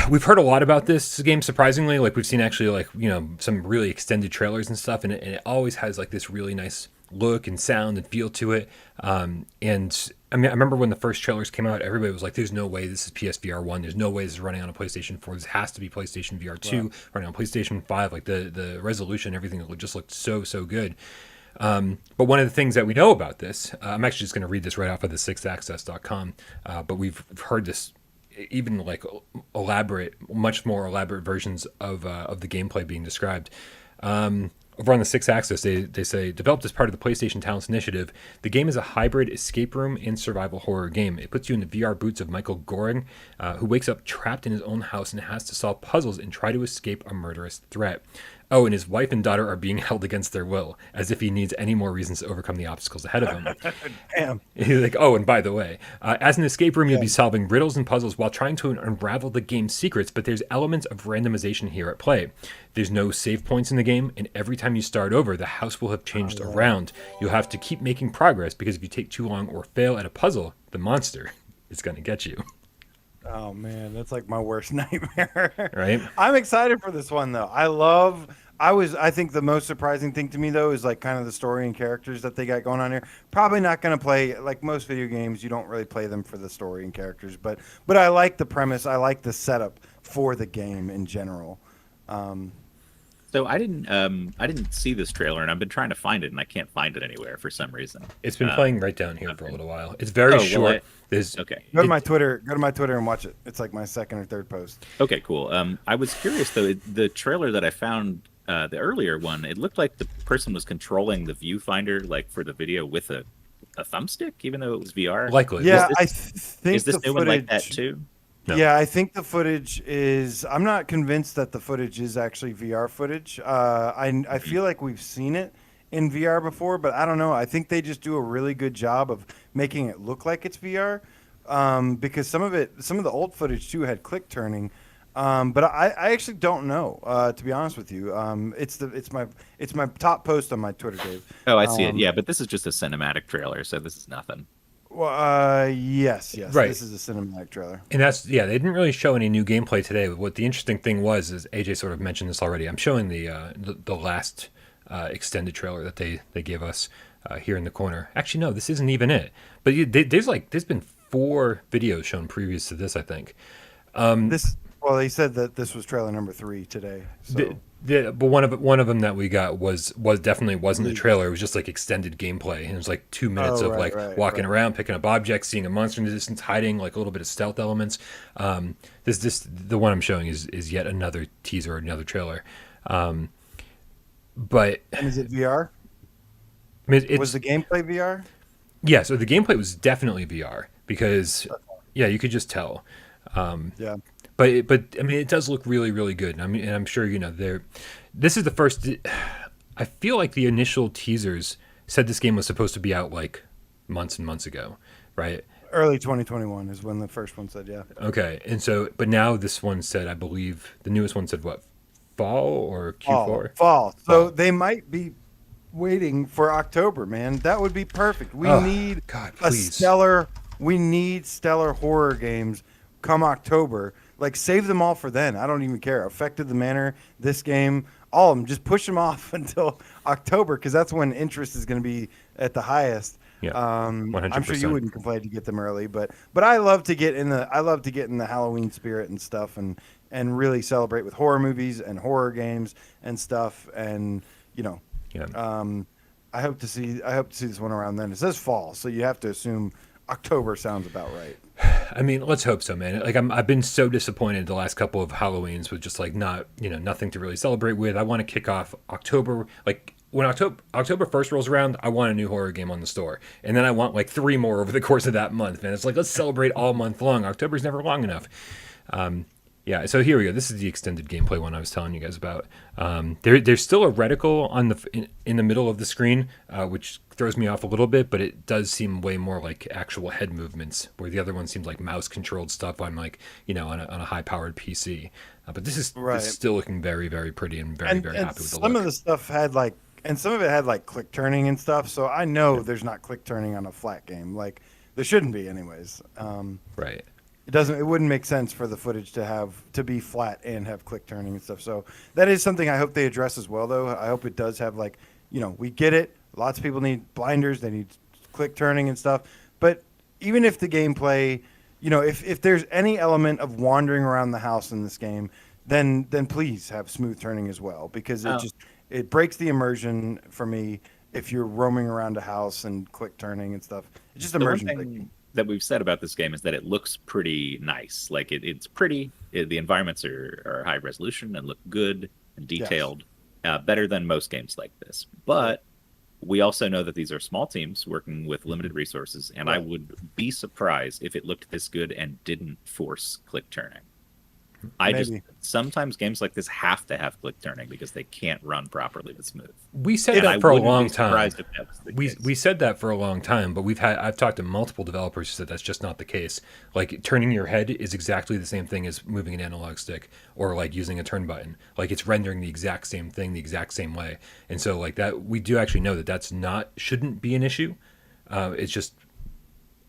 We've heard a lot about this game, surprisingly. Like we've seen actually like, you know, some really extended trailers and stuff, and it always has like this really nice look and sound and feel to it. And I mean, I remember when the first trailers came out, everybody was like, there's no way this is PSVR 1. There's no way this is running on a PlayStation 4. This has to be PlayStation VR 2, wow, running on PlayStation 5. Like the resolution, everything just looked so good. But one of the things that we know about this, I'm actually just going to read this right off of the 6access.com, but we've heard this even like much more elaborate versions of the gameplay being described. Over on the 6-Axis, they say, developed as part of the PlayStation Talents Initiative, the game is a hybrid escape room and survival horror game. It puts you in the VR boots of Michael Goring, who wakes up trapped in his own house and has to solve puzzles and try to escape a murderous threat. Oh, and his wife and daughter are being held against their will, as if he needs any more reasons to overcome the obstacles ahead of him. Damn. He's like, oh, and by the way, as an escape room, you'll be solving riddles and puzzles while trying to unravel the game's secrets, but there's elements of randomization here at play. There's no save points in the game, and every time you start over, the house will have changed around. You'll have to keep making progress, because if you take too long or fail at a puzzle, the monster is going to get you. Oh man, that's like my worst nightmare. Right? I'm excited for this one though. I love I think the most surprising thing to me though is like kind of the story and characters that they got going on here. Probably not going to play like most video games. You don't really play them for the story and characters, but I like the premise. I like the setup for the game in general. So I didn't see this trailer, and I've been trying to find it, and I can't find it anywhere for some reason. It's been playing right down here for a little while. It's very short. Okay. Go to my Twitter. Go to my Twitter and watch it. It's like my second or third post. Okay, cool. I was curious though. The trailer that I found, the earlier one, it looked like the person was controlling the viewfinder, like for the video, with a thumbstick, even though it was VR. Likely. Yeah, Is I this, think is this the new footage, one like that too? No. Yeah, I think the footage is. I'm not convinced that the footage is actually VR footage. I feel like we've seen it in VR before, but I don't know. I think they just do a really good job of making it look like it's VR, because some of the old footage too had click turning. But I actually don't know, to be honest with you. It's my top post on my Twitter, Dave. Oh, I see it. Yeah, but this is just a cinematic trailer, so this is nothing. Well, yes. Right. This is a cinematic trailer. And they didn't really show any new gameplay today. What the interesting thing was is AJ sort of mentioned this already. I'm showing the last extended trailer that they gave us here in the corner. Actually, no, this isn't even it. But there's been 4 videos shown previous to this, I think. Well, they said that this was trailer number 3 today. So. But one of them that we got was definitely wasn't a trailer. It was just like extended gameplay, and it was like 2 minutes of walking around, picking up objects, seeing a monster in the distance, hiding, like a little bit of stealth elements. The one I'm showing is yet another teaser, another trailer. But and is it VR? I mean, was the gameplay VR? Yeah, so the gameplay was definitely VR because you could just tell. Yeah. But I mean, it does look really, really good. And I'm sure this is the first. I feel like the initial teasers said this game was supposed to be out like months and months ago, right? Early 2021 is when the first one said, yeah. Okay, and so but now this one said, I believe the newest one said what, fall or Q4? Fall. So they might be waiting for October, man. That would be perfect. We need stellar horror games come October. Like, save them all for then. I don't even care. Affected the Manor, this game, all of them. Just push them off until October, because that's when interest is going to be at the highest. Yeah, 100%. I'm sure you wouldn't complain to get them early, but I love to get in the Halloween spirit and stuff, and really celebrate with horror movies and horror games and stuff. And I hope to see this one around then. It says fall, so you have to assume October sounds about right. I mean, let's hope so, man. Like I've been so disappointed the last couple of Halloweens with just like nothing to really celebrate with. I want to kick off October, like when October 1st rolls around, I want a new horror game on the store. And then I want like 3 more over the course of that month, man. It's like, let's celebrate all month long. October's never long enough. Yeah, so here we go. This is the extended gameplay one I was telling you guys about. There's still a reticle on in the middle of the screen, which throws me off a little bit, but it does seem way more like actual head movements, where the other one seems like mouse-controlled stuff on like on a high-powered PC. But this is still looking very, very pretty and very happy with the look. Some of the stuff had some of it had click turning and stuff. So I know there's not click turning on a flat game. Like there shouldn't be, anyways. Right. It wouldn't make sense for the footage to be flat and have click turning and stuff. So that is something I hope they address as well, though. I hope it does have we get it. Lots of people need blinders. They need click turning and stuff. But even if the gameplay, if there's any element of wandering around the house in this game, then please have smooth turning as well, because it breaks the immersion for me if you're roaming around a house and click turning and stuff. It's just immersion breaking. That we've said about this game is that it looks pretty nice. Like it's pretty. The environments are high resolution and look good and detailed, better than most games like this. But we also know that these are small teams working with limited resources, and I would be surprised if it looked this good and didn't force click turning. Sometimes games like this have to have click turning because they can't run properly with smooth. We said that for a long time. We said that for a long time, but I've talked to multiple developers who said that's just not the case. Like turning your head is exactly the same thing as moving an analog stick or like using a turn button. Like it's rendering the exact same thing the exact same way. And so like that, we do actually know that shouldn't be an issue. It's just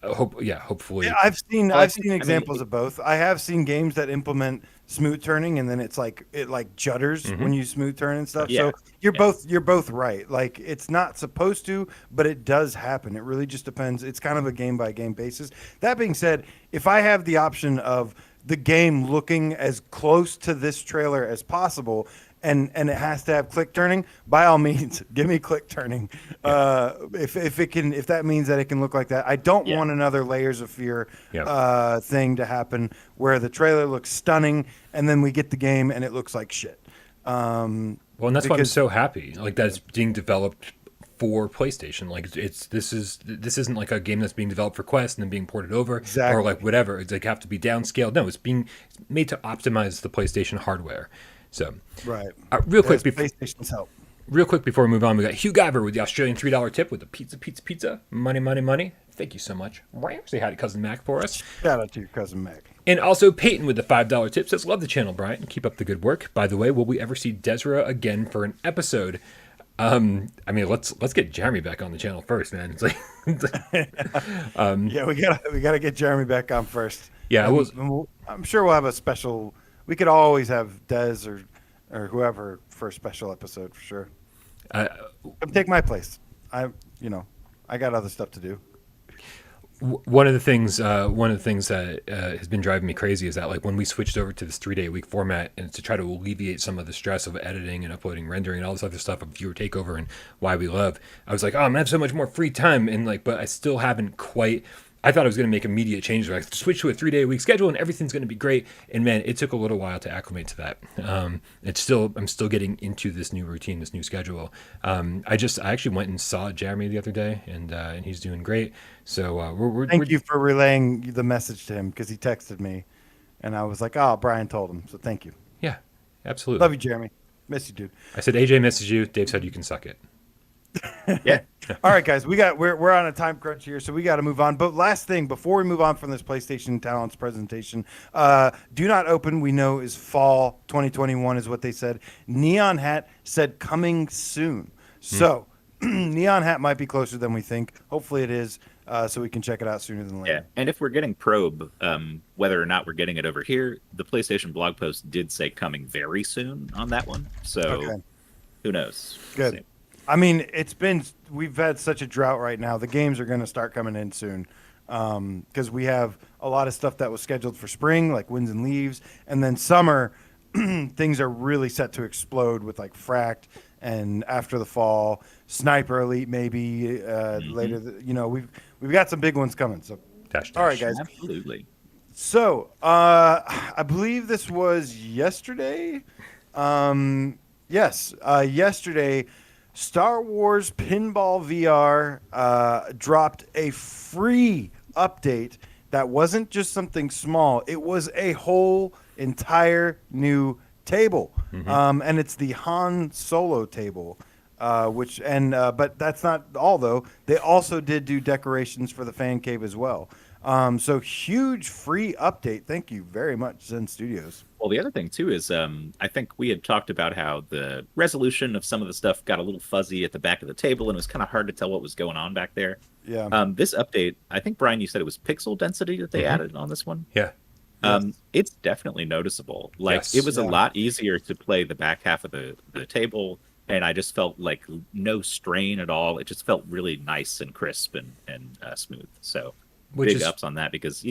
hopefully. Yeah, I've seen examples of both. I have seen games that implement smooth turning, and then it judders when you smooth turn and stuff. Yeah. So you're both right. Like, it's not supposed to, but it does happen. It really just depends. It's kind of a game by game basis. That being said, if I have the option of the game looking as close to this trailer as possible, and it has to have click turning, by all means, give me click turning. If that means that it can look like that. I don't want another Layers of Fear thing to happen where the trailer looks stunning and then we get the game and it looks like shit. Well, and that's why I'm so happy. Like, that it's being developed for PlayStation. Like, this isn't like a game that's being developed for Quest and then being ported over or like whatever. It's like have to be downscaled. No, it's made to optimize the PlayStation hardware. So right. Real quick PlayStation's help. Real quick before we move on, we got Hugh Guyver with the Australian $3 tip with the pizza. Money. Thank you so much. Say hi to Cousin Mac for us. Shout out to your Cousin Mac. And also Peyton with the $5 tip says, love the channel, Brian. Keep up the good work. By the way, will we ever see Desra again for an episode? I mean, let's get Jeremy back on the channel first, man. It's like, yeah, we gotta get Jeremy back on first. Yeah, I'm sure we'll have a special. We could always have Dez or whoever for a special episode for sure. Come take my place. I got other stuff to do. One of the things that has been driving me crazy is that, like, when we switched over to this 3-day-a-week format and to try to alleviate some of the stress of editing and uploading, rendering, and all this other stuff of viewer takeover and why we love, I was like, oh, I'm gonna have so much more free time, and like, but I still haven't quite. I thought I was going to make immediate changes, like switch to a 3-day-a-week schedule and everything's going to be great. And man, it took a little while to acclimate to that. I'm still getting into this new routine, this new schedule. I actually went and saw Jeremy the other day, and he's doing great. So thank you for relaying the message to him, because he texted me, and I was like, oh, Brian told him, so thank you. Yeah, absolutely. Love you, Jeremy. Miss you, dude. I said AJ misses you. Dave said you can suck it. Yeah. All right, guys, we're on a time crunch here, so we got to move on. But last thing before we move on from this PlayStation Talents presentation, do not open. We know is fall 2021 is what they said. Neon Hat said coming soon. So Neon Hat might be closer than we think. Hopefully it is, so we can check it out sooner than later. Yeah, and if we're getting Probe, whether or not we're getting it over here, the PlayStation blog post did say coming very soon on that one. So who knows? Good. We'll see. I mean, we've had such a drought right now. The games are going to start coming in soon, because we have a lot of stuff that was scheduled for spring, like Winds and Leaves, and then summer, things are really set to explode with like Fract, and after the fall, Sniper Elite maybe later. We've got some big ones coming. So, all right, guys. Absolutely. So, I believe this was yesterday. Yes, yesterday. Star Wars Pinball VR dropped a free update that wasn't just something small. It was a whole entire new table, and it's the Han Solo table. But that's not all, though. They also did do decorations for the fan cave as well. So huge free update. Thank you very much, Zen Studios. Well, the other thing, too, is I think we had talked about how the resolution of some of the stuff got a little fuzzy at the back of the table, and it was kind of hard to tell what was going on back there. Yeah. This update, I think, Brian, you said it was pixel density that they added on this one? Yeah. It's definitely noticeable. Like, it was a lot easier to play the back half of the table, and I just felt like no strain at all. It just felt really nice and crisp and smooth. So big ups on that, because,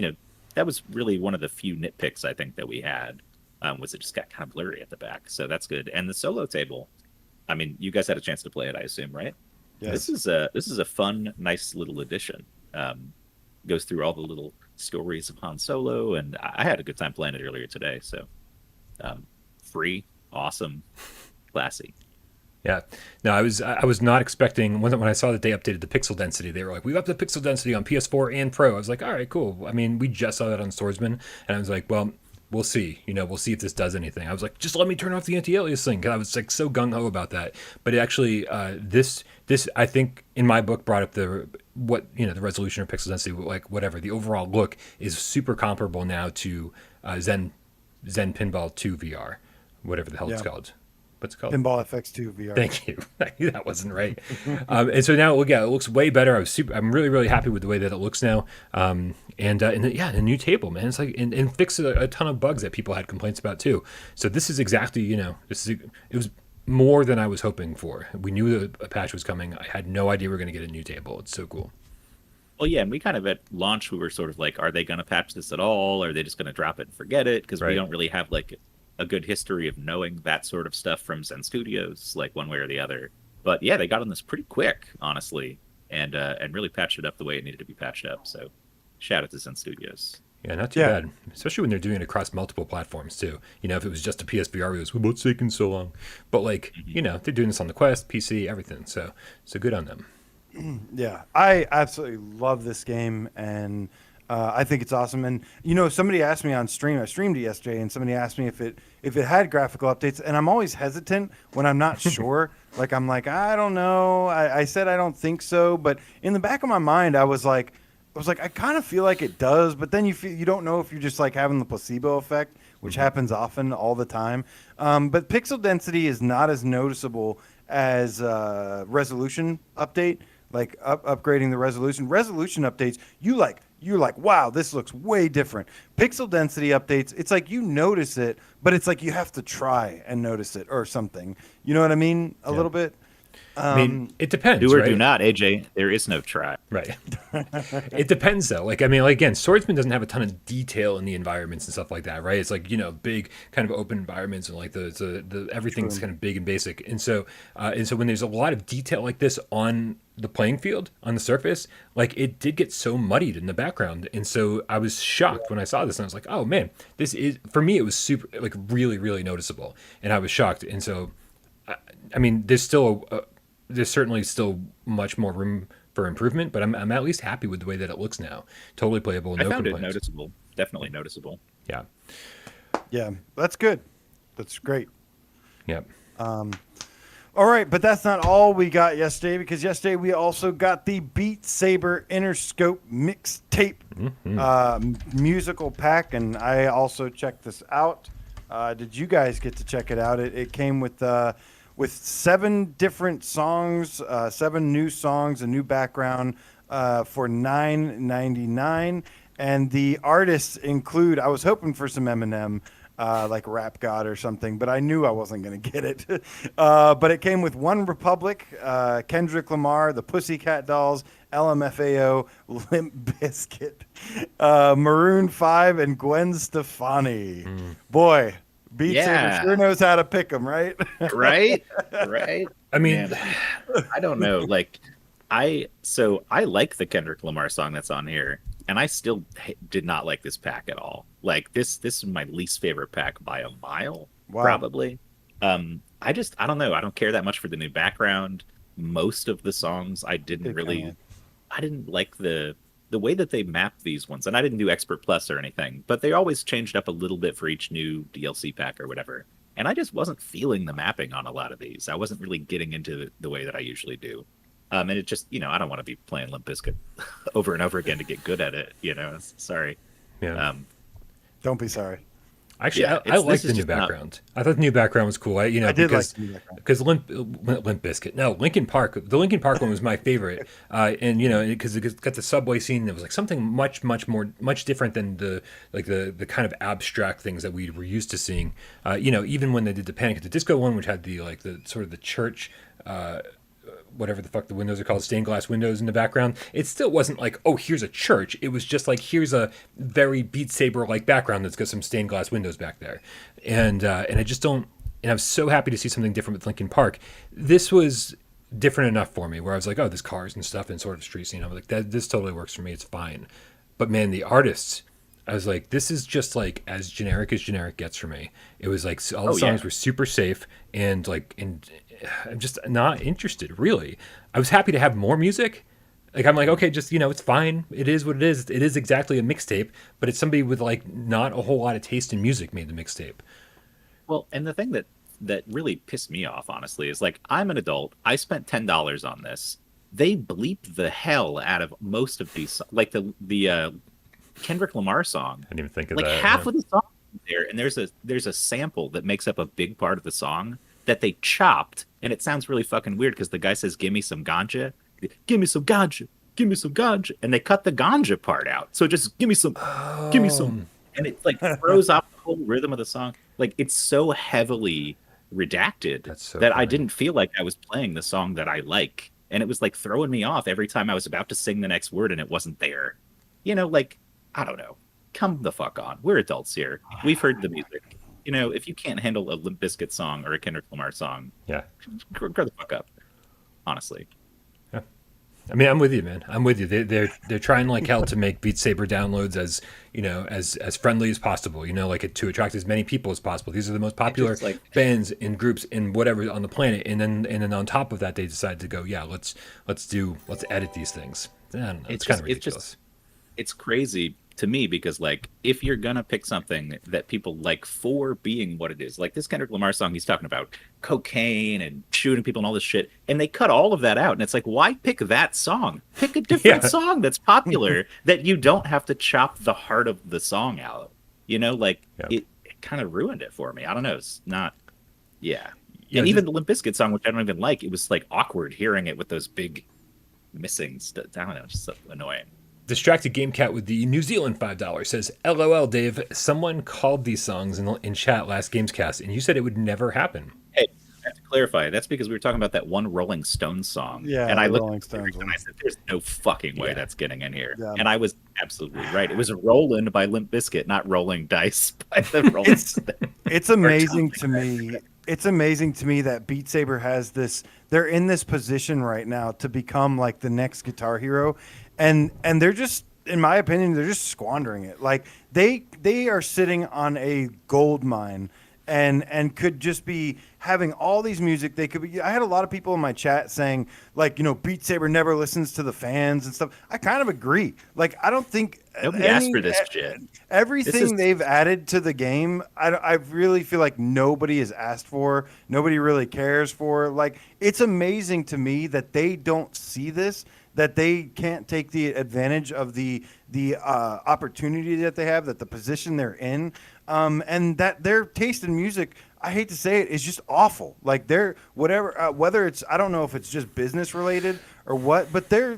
that was really one of the few nitpicks I think that we had. Was it just got kind of blurry at the back. So that's good. And the solo table, I mean, you guys had a chance to play it, I assume, right? Yes. This is a fun, nice little addition. Goes through all the little stories of Han Solo, and I had a good time playing it earlier today. So free, awesome, classy. Yeah. No, I was not expecting when I saw that they updated the pixel density. They were like, we've upped the pixel density on PS4 and Pro. I was like, all right, cool. I mean, we just saw that on Swordsman, and I was like, well, we'll see. We'll see if this does anything. I was like, just let me turn off the anti-aliasing, because I was like so gung ho about that. But it actually, this I think in my book brought up the resolution or pixel density, like whatever. The overall look is super comparable now to Zen Pinball 2 VR, whatever the hell it's called. What's it called? Pinball FX2 VR. Thank you. I knew that wasn't right. And so now, yeah, it looks way better. I'm really, really happy with the way that it looks now. A new table, man. It's like and fixed a ton of bugs that people had complaints about too. So this is exactly, it was more than I was hoping for. We knew that a patch was coming. I had no idea we were going to get a new table. It's so cool. Well, yeah, and we kind of at launch we were sort of like, are they going to patch this at all? Or are they just going to drop it and forget it? Because we don't really have like a good history of knowing that sort of stuff from Zen Studios, like one way or the other. But yeah, they got on this pretty quick, honestly, and really patched it up the way it needed to be patched up. So shout out to Zen Studios. Yeah, not too bad. Especially when they're doing it across multiple platforms too. If it was just a PSVR, it was, what's taking so long? But they're doing this on the Quest, PC, everything. So good on them. Yeah, I absolutely love this game, and I think it's awesome. And somebody asked me on stream. I streamed it yesterday, and somebody asked me if it had graphical updates. And I'm always hesitant when I'm not sure. I'm like, I don't know. I said I don't think so, but in the back of my mind, I was like, I kind of feel like it does. But then you don't know if you're just like having the placebo effect, which happens often all the time. But pixel density is not as noticeable as resolution update. Like upgrading the resolution updates, you're like, wow, this looks way different. Pixel density updates, it's like you notice it, but it's like you have to try and notice it or something. You know what I mean? A little bit. It depends. Do or right? do not, AJ. There is no try. Right. It depends though. Again, Swordsman doesn't have a ton of detail in the environments and stuff like that, right? It's like, big kind of open environments and like the everything's kind of big and basic. And so when there's a lot of detail like this on the playing field, on the surface, like it did get so muddied in the background. And so I was shocked when I saw this and I was like, oh man, this is, for me, it was super, like really, really noticeable. And I was shocked. And so, there's certainly still much more room for improvement, but I'm at least happy with the way that it looks now. Totally playable, no complaints. I found it noticeable. Definitely noticeable. Yeah. Yeah, that's good. That's great. Yep. All right, but that's not all we got yesterday, because yesterday we also got the Beat Saber Interscope Mixtape musical pack, and I also checked this out. Did you guys get to check it out? It came with 7 different songs, 7 new songs, a new background for $9.99. And the artists include, I was hoping for some Eminem, like Rap God or something, but I knew I wasn't going to get it. But it came with One Republic, Kendrick Lamar, the Pussycat Dolls, LMFAO, Limp Bizkit, Maroon 5, and Gwen Stefani. Boy. Beat Saber sure knows how to pick them, right? Right. I mean, man, I don't know. Like, I like the Kendrick Lamar song that's on here, and I still did not like this pack at all. Like this is my least favorite pack by a mile, probably. I don't know. I don't care that much for the new background. Most of the songs I didn't like the way that they mapped these ones, and I didn't do Expert Plus or anything, but they always changed up a little bit for each new DLC pack or whatever. And I just wasn't feeling the mapping on a lot of these. I wasn't really getting into the way that I usually do. And it just, I don't want to be playing Limp Bizkit over and over again to get good at it. Sorry. Yeah. Don't be sorry. Actually, I like the new background. I thought the new background was cool. I did like the new background. Because Limp Bizkit. No, Linkin Park. The Linkin Park one was my favorite. And because it got the subway scene, it was like something much different than the kind of abstract things that we were used to seeing. Even when they did the Panic at the Disco one, which had the sort of the church. Whatever the fuck the windows are called, stained glass windows in the background. It still wasn't like, oh, here's a church. It was just like, here's a very Beat Saber like background that's got some stained glass windows back there, and I just don't. And I was so happy to see something different with Linkin Park. This was different enough for me, where I was like, oh, there's cars and stuff and sort of street scene. I'm like, this totally works for me. It's fine. But man, the artists. I was like, this is just like as generic gets for me. It was like all the songs were super safe and I'm just not interested, really. I was happy to have more music. Like, I'm like, okay, just, it's fine. It is what it is. It is exactly a mixtape, but it's somebody with like not a whole lot of taste in music made the mixtape. Well, and the thing that really pissed me off, honestly, is like, I'm an adult. I spent $10 on this. They bleeped the hell out of most of these, like the Kendrick Lamar song. I didn't even think of like that. Half of the song is there, and there's a sample that makes up a big part of the song that they chopped, and it sounds really fucking weird because the guy says, "Give me some ganja, give me some ganja, give me some ganja," and they cut the ganja part out. So just give me some, and it like throws off the whole rhythm of the song. Like it's so heavily redacted that I didn't feel like I was playing the song that I like, and it was like throwing me off every time I was about to sing the next word and it wasn't there. You know, like I don't know. Come the fuck on. We're adults here. We've heard the music. You know, if you can't handle a Limp Bizkit song or a Kendrick Lamar song, grow the fuck up. Honestly. Yeah. I mean, I'm with you, man. I'm with you. They're trying like hell to make Beat Saber downloads as, you know, as friendly as possible. You know, like to attract as many people as possible. These are the most popular bands and groups and whatever on the planet. And then on top of that, they decide to go, let's edit these things. I don't know. It's kind of ridiculous. It's crazy to me because like if you're gonna pick something that people like for being what it is, like this Kendrick Lamar song, he's talking about cocaine and shooting people and all this shit, and they cut all of that out, and it's like, why pick that song? Pick a different song that's popular that you don't have to chop the heart of the song out. You know, like it kind of ruined it for me. I don't know. It's not. And even the Limp Bizkit song, which I don't even like, it was like awkward hearing it with those big missing stuff. I don't know, it's just so annoying. Distracted Game Cat with the New Zealand $5 says, "LOL, Dave. Someone called these songs in chat last GAMESCAST, and you said it would never happen." Hey, I have to clarify. That's because we were talking about that one Rolling Stones song. Yeah, and I looked Rolling at Stones and I said, "There's no fucking way that's getting in here." Yeah. And I was absolutely right. It was Rollin' by Limp Bizkit, not Rolling Dice by the Rolling Stones. It's amazing to me. It's amazing to me that Beat Saber has this. They're in this position right now to become like the next Guitar Hero, and they're just, in my opinion, they're just squandering it. Like they are sitting on a gold mine and could just be having all these music. They could be. I had a lot of people in my chat saying, like, you know, Beat Saber never listens to the fans and stuff. I kind of agree. Like, I don't think nobody asked for this shit. Everything they've added to the game, I really feel like nobody has asked for. Nobody really cares for. Like, it's amazing to me that they don't see this, that they can't take the advantage of the opportunity that they have, that the position they're in, and that their taste in music, I hate to say it, is just awful. Like they're whatever, whether it's, I don't know if it's just business related or what, but they're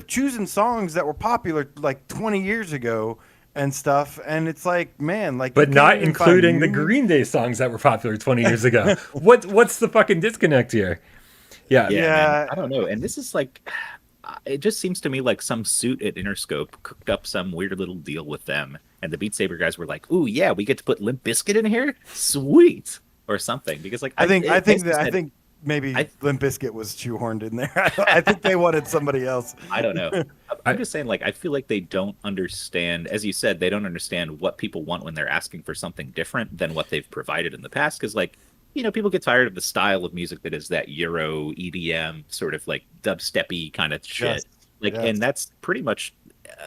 choosing songs that were popular like 20 years ago and stuff, and it's like, man, like, but not including the Green Day songs that were popular 20 years ago. What's the fucking disconnect here? Yeah. Man, I don't know. And this is like, it just seems to me like some suit at Interscope cooked up some weird little deal with them, and the Beat Saber guys were like, "Ooh, yeah, we get to put Limp Bizkit in here, sweet," or something. Because like, I think maybe Limp Bizkit was shoehorned in there. I think they wanted somebody else. I don't know. I'm just saying, like, I feel like they don't understand, as you said, they don't understand what people want when they're asking for something different than what they've provided in the past. Because, like, you know, people get tired of the style of music that is that Euro EDM sort of like dubsteppy kind of shit. And that's pretty much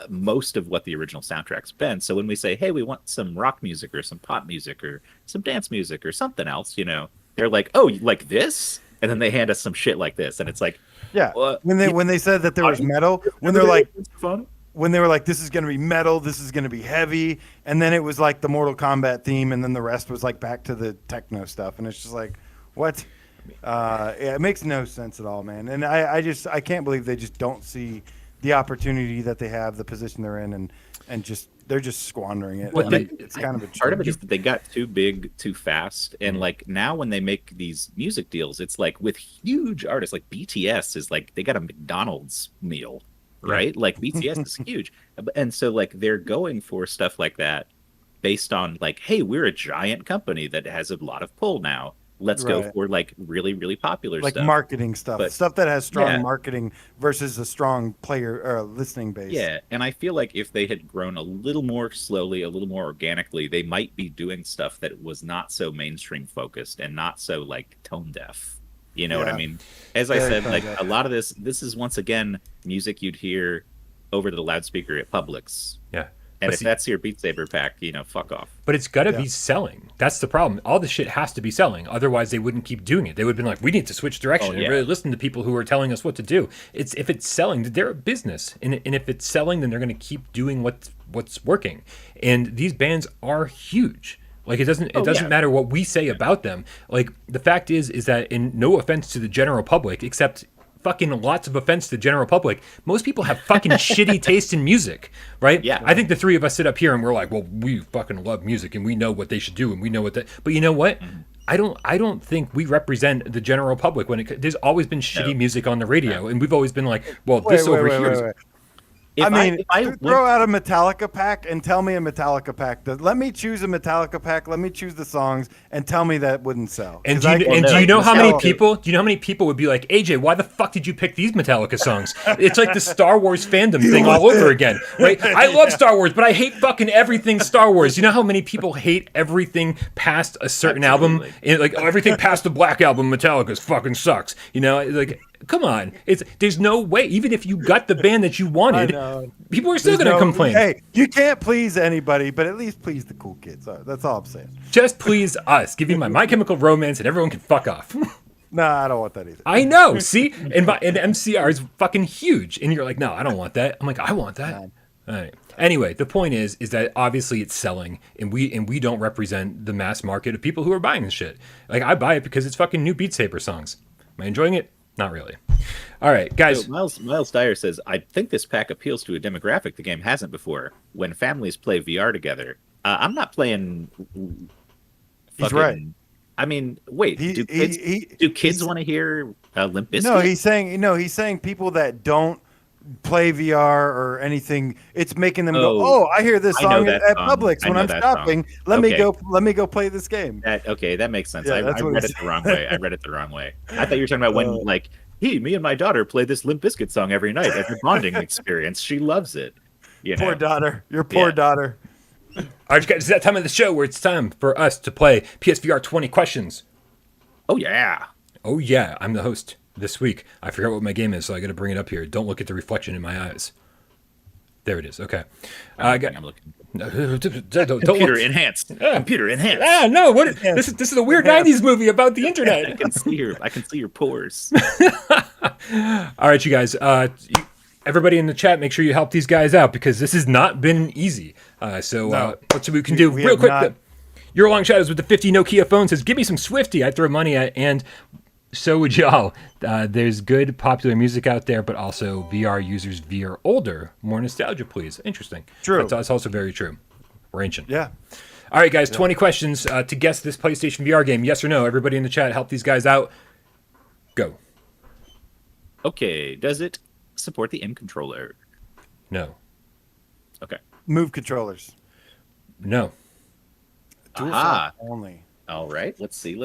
most of what the original soundtrack's been. So when we say, hey, we want some rock music or some pop music or some dance music or something else, you know, they're like, oh, you like this? And then they hand us some shit like this, and it's like, when they said that there was metal, when they're like, when they were like, this is going to be metal, this is going to be heavy, and then it was like the Mortal Kombat theme, and then the rest was like back to the techno stuff, and it's just like, what? It makes no sense at all, man. And I can't believe they just don't see the opportunity that they have, the position they're in, and just they're just squandering it. Well, it's kind of a part of it is that they got too big too fast, and like now when they make these music deals, it's like with huge artists like BTS is like they got a McDonald's meal. Right? Like BTS is huge. And so like they're going for stuff like that based on like, hey, we're a giant company that has a lot of pull now. Let's go for like really, really popular like stuff. Like marketing stuff. Stuff that has strong marketing versus a strong player or listening base. Yeah. And I feel like if they had grown a little more slowly, a little more organically, they might be doing stuff that was not so mainstream focused and not so like tone deaf. You know what I mean? As I said, like a lot of this is once again music you'd hear over the loudspeaker at Publix. Yeah. And if that's your Beat Saber pack, you know, fuck off. But it's got to be selling. That's the problem. All the shit has to be selling. Otherwise, they wouldn't keep doing it. They would have been like, we need to switch direction and really listen to people who are telling us what to do. If it's selling, they're a business. And if it's selling, then they're going to keep doing what's working. And these bands are huge. Like it doesn't matter what we say about them. Like the fact is that, in no offense to the general public, except fucking lots of offense to the general public, most people have fucking shitty taste in music, right? Yeah. I think the three of us sit up here and we're like, well, we fucking love music and we know what they should do and we know what that. But you know what? I don't think we represent the general public there's always been shitty music on the radio, and we've always been like, well, this over here is. Throw out a Metallica pack and tell me a Metallica pack. Let me choose a Metallica pack. Let me choose the songs and tell me that wouldn't sell. And do you know how many people? Do you know how many people would be like, AJ, why the fuck did you pick these Metallica songs? It's like the Star Wars fandom thing all over again, right? I love Star Wars, but I hate fucking everything Star Wars. You know how many people hate everything past a certain album? And like everything past the Black Album, Metallica fucking sucks. You know, like. Come on, there's no way. Even if you got the band that you wanted, people are still going to complain. Hey, you can't please anybody, but at least please the cool kids. That's all I'm saying. Just please us. Give me My Chemical Romance, and everyone can fuck off. Nah, I don't want that either. I know. See, and MCR is fucking huge, and you're like, no, I don't want that. I'm like, I want that. All right. Anyway, the point is that obviously it's selling, and we don't represent the mass market of people who are buying this shit. Like I buy it because it's fucking new Beat Saber songs. Am I enjoying it? Not really. All right, guys. So Miles Dyer says, I think this pack appeals to a demographic the game hasn't before. When families play VR together. I'm not playing. He's right. I mean, wait. Do kids want to hear Limp Bizkit? No, he's saying people that don't play VR or anything, it's making them go, oh, I hear this song at Publix when I'm shopping. Let me go play this game. That makes sense. I read it the wrong way. I thought you were talking about when me and my daughter play this Limp Bizkit song every night as a bonding experience. She loves it. Poor daughter. Your poor daughter. All right, guys, it's that time of the show where it's time for us to play PSVR 20 questions. Oh, yeah. I'm the host. This week, I forgot what my game is, so I got to bring it up here. Don't look at the reflection in my eyes. There it is. Okay. I'm looking. Computer enhanced. Computer enhanced. No. What? This is a weird '90s movie about the internet. I can see your pores. All right, you guys. Everybody in the chat, make sure you help these guys out because this has not been easy. Let's see what we can do real quick. Your Long Shadows with the 50 Nokia phone says, "Give me some Swifty." I throw money at and. So would y'all. There's good popular music out there, but also VR users veer older. More nostalgia, please. Interesting. True. That's also very true. We're ancient. Yeah. All right, guys. 20 questions to guess this PlayStation VR game. Yes or no? Everybody in the chat, help these guys out. Go. Okay. Does it support the M controller? No. Okay. Move controllers. No. DualShock only. All right. Let's see.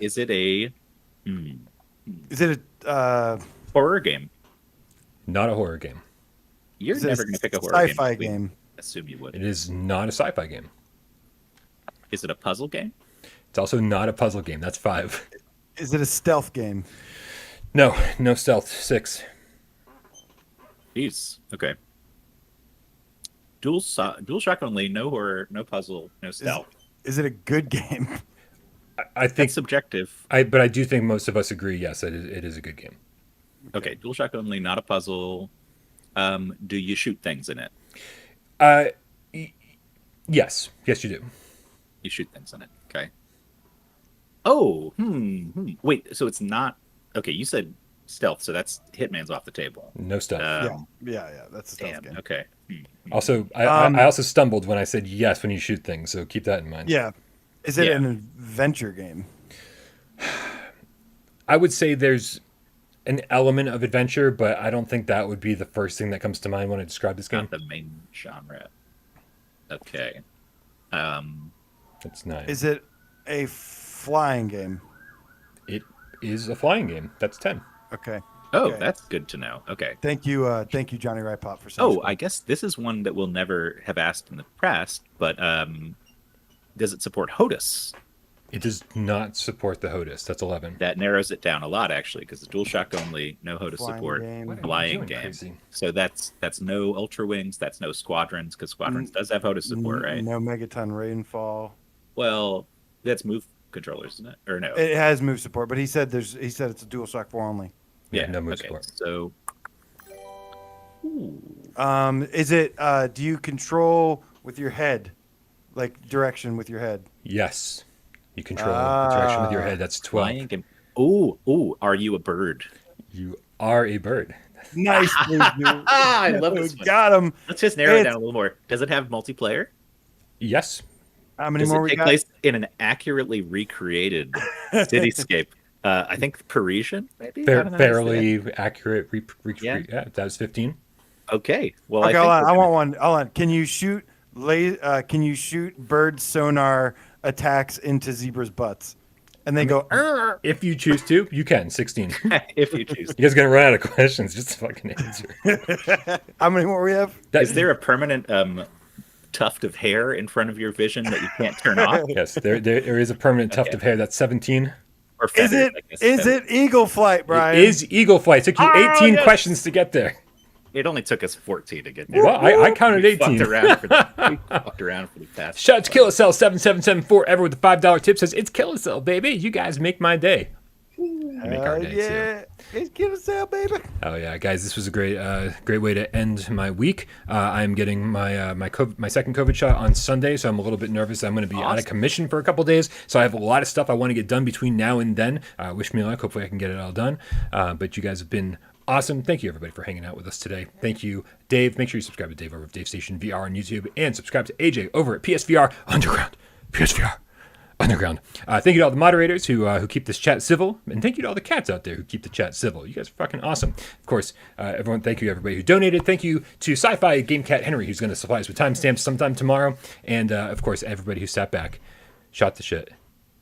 Is it a... Is it a horror game? Not a horror game. You're never going to pick a horror sci-fi game. Assume you would. It is not a sci-fi game. Is it a puzzle game? It's also not a puzzle game. That's 5. Is it a stealth game? No stealth. 6. Jeez. Okay. DualShock only. No horror. No puzzle. No stealth. Is it a good game? I think it's subjective. But I do think most of us agree. Yes, it is a good game. Okay, DualShock only, not a puzzle. Do you shoot things in it? Yes, you do. You shoot things in it. Okay. Oh, wait. So it's not. Okay, you said stealth, so that's Hitman's off the table. No stealth. Yeah. That's a stealth game. Okay. Also, I also stumbled when I said yes when you shoot things, so keep that in mind. Yeah. Is it an adventure game? I would say there's an element of adventure, but I don't think that would be the first thing that comes to mind when I describe this game. Not the main genre. Okay. That's 9. Is it a flying game? It is a flying game. That's 10. Okay. Oh, okay. That's good to know. Okay. Thank you, Johnny Rypop, for saying. Oh, I guess this is one that we'll never have asked in the past, but does it support HOTAS? It does not support the HOTAS. That's 11. That narrows it down a lot, actually, because the DualShock only, no HOTAS support, flying game. Crazy. So that's no Ultra Wings, that's no Squadrons, because Squadrons does have HOTAS support, right? No Megaton Rainfall. Well, that's Move controllers, isn't it? Or no? It has Move support, but he said it's a DualShock 4 only. Yeah, no Move support. So, is it? Do you control with your head? like direction with your head. Yes. You control the direction with your head. That's 12. Flying game. Ooh, are you a bird? You are a bird. Nice, dude. I love this one. Got him. Let's just narrow it down a little more. Does it have multiplayer? Yes. How many Does more it we take got? place in an accurately recreated cityscape? I think Parisian, maybe? I don't know how to say Fairly accurate. Yeah. Yeah, that was 15. that. Okay. Well, Okay, I hold think on. we're I gonna- want one. Hold on. Can you shoot? Can you shoot bird sonar attacks into zebras' butts? And they go. "Arr." If you choose to, you can. 16. You if you choose. guys gonna run out of questions. Just fucking answer. How many more we have? Is there a permanent tuft of hair in front of your vision that you can't turn off? Yes, there is a permanent tuft of hair. That's 17. Or Is feathers, it? I guess, Is feathers. it eagle flight, Brian? It is Eagle Flight. It took you 18 yes! questions to get there. It only took us 14 to get there. Well, I counted We 18. fucked around for the past. Shout out to KillerCell7774 ever with the $5 tip says it's KillerCell, baby. You guys make my day. Make our day too. Yeah. It's Killer Cell, baby. Oh yeah, guys, this was a great way to end my week. I'm getting my my second COVID shot on Sunday, so I'm a little bit nervous. I'm going to be out of commission for a couple days, so I have a lot of stuff I want to get done between now and then. Wish me luck. Hopefully, I can get it all done. But you guys have been awesome. Thank you everybody for hanging out with us today. Thank you, Dave. Make sure you subscribe to Dave over at Dave Station VR on YouTube, and subscribe to AJ over at PSVR Underground. PSVR Underground. Thank you to all the moderators who keep this chat civil, and thank you to all the cats out there who keep the chat civil. You guys are fucking awesome. Of course, everyone, thank you everybody who donated. Thank you to SciFiGamecatHenry, who's going to supply us with timestamps sometime tomorrow, and of course everybody who sat back, shot the shit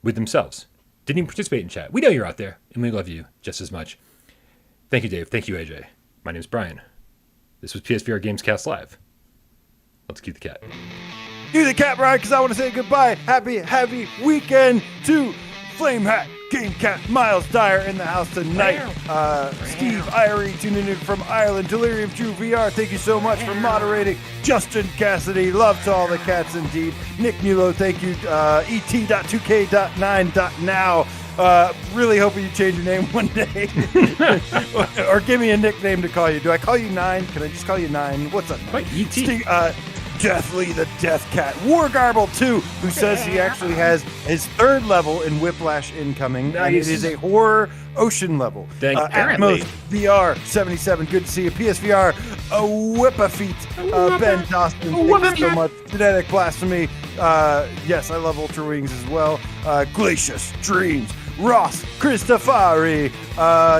with themselves, didn't even participate in chat. We know you're out there, and we love you just as much. Thank you, Dave. Thank you, AJ. My name's Brian. This was PSVR Gamescast Live. Let's keep the cat. Do the cat, Brian, because I want to say goodbye. Happy weekend to Flame Hat, Game Cat, Miles Dyer in the house tonight. Steve Irie tuning in from Ireland. Delirium Drew VR, thank you so much for moderating. Justin Cassidy, love to all the cats indeed. Nick Mulo, thank you. et.2k.9.now. Really hoping you change your name one day. or give me a nickname to call you. Do I call you Nine? Can I just call you Nine? What's up, Nine? What, E.T.? Deathly the Death Cat. Wargarble 2, who says he actually has his third level in Whiplash incoming. And it is a horror ocean level. Thank you. Atmos VR 77. Good to see you. PSVR Whippafeet. Ben Dawson. Thank you so much. Genetic Blasphemy. Yes, I love Ultra Wings as well. Glacius Dreams. Ross Christofari,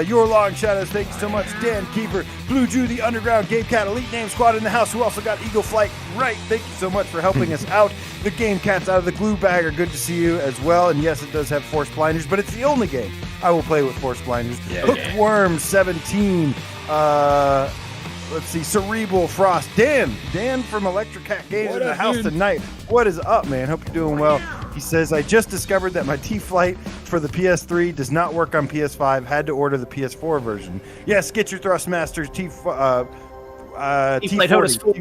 Your Long Shadows, thank you so much. Dan Keeper, Blue Jew, the Underground Game Cat, Elite Name Squad in the house, who also got Eagle Flight right. Thank you so much for helping us out. The Game Cats out of the glue bag are good to see you as well. And yes, it does have Force Blinders, but it's the only game I will play with Force Blinders. Hooked Worm 17. Let's see, Cerebral Frost. Dan from Electric Cat Games in the house tonight. What is up, man? Hope you're doing well. He says, I just discovered that my T-Flight for the PS3 does not work on PS5. Had to order the PS4 version. Yes, get your Thrustmaster T-Flight HOTAS 4.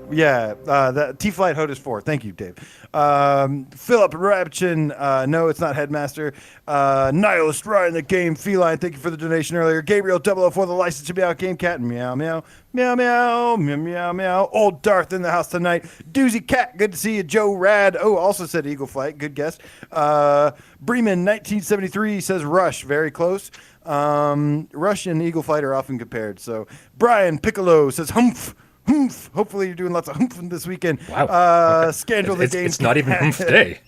The T-Flight HOTAS 4. Thank you, Dave. Philip Rabchin. No, it's not Headmaster. Nihilist Ryan the Game Feline. Thank you for the donation earlier. Gabriel 004, the license to be out. Game Cat. Meow, meow. Meow, meow. Meow, meow, meow. Old Darth in the house tonight. Doozy Cat. Good to see you. Joe Rad. Oh, also said Eagle Flight. Good guess. Bremen 1973 says Rush. Very close. Rush and Eagle Flight are often compared. So Brian Piccolo says Humph. Humph. Hopefully you're doing lots of humph this weekend. Wow. Scandal the Game. It's not even Humph Day.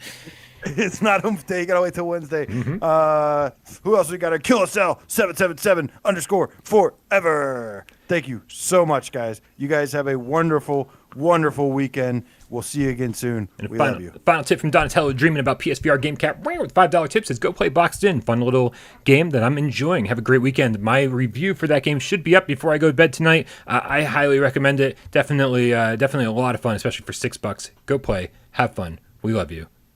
It's not Humph Day. You gotta wait till Wednesday. Who else we got? KillerCell 777 _forever. Thank you so much, guys. You guys have a wonderful, wonderful weekend. We'll see you again soon. And We love you. final tip from Donatello dreaming about PSVR Game Cat with $5 tips is go play Boxed In. Fun little game that I'm enjoying. Have a great weekend. My review for that game should be up before I go to bed tonight. I highly recommend it. Definitely a lot of fun, especially for $6. Go play. Have fun. We love you.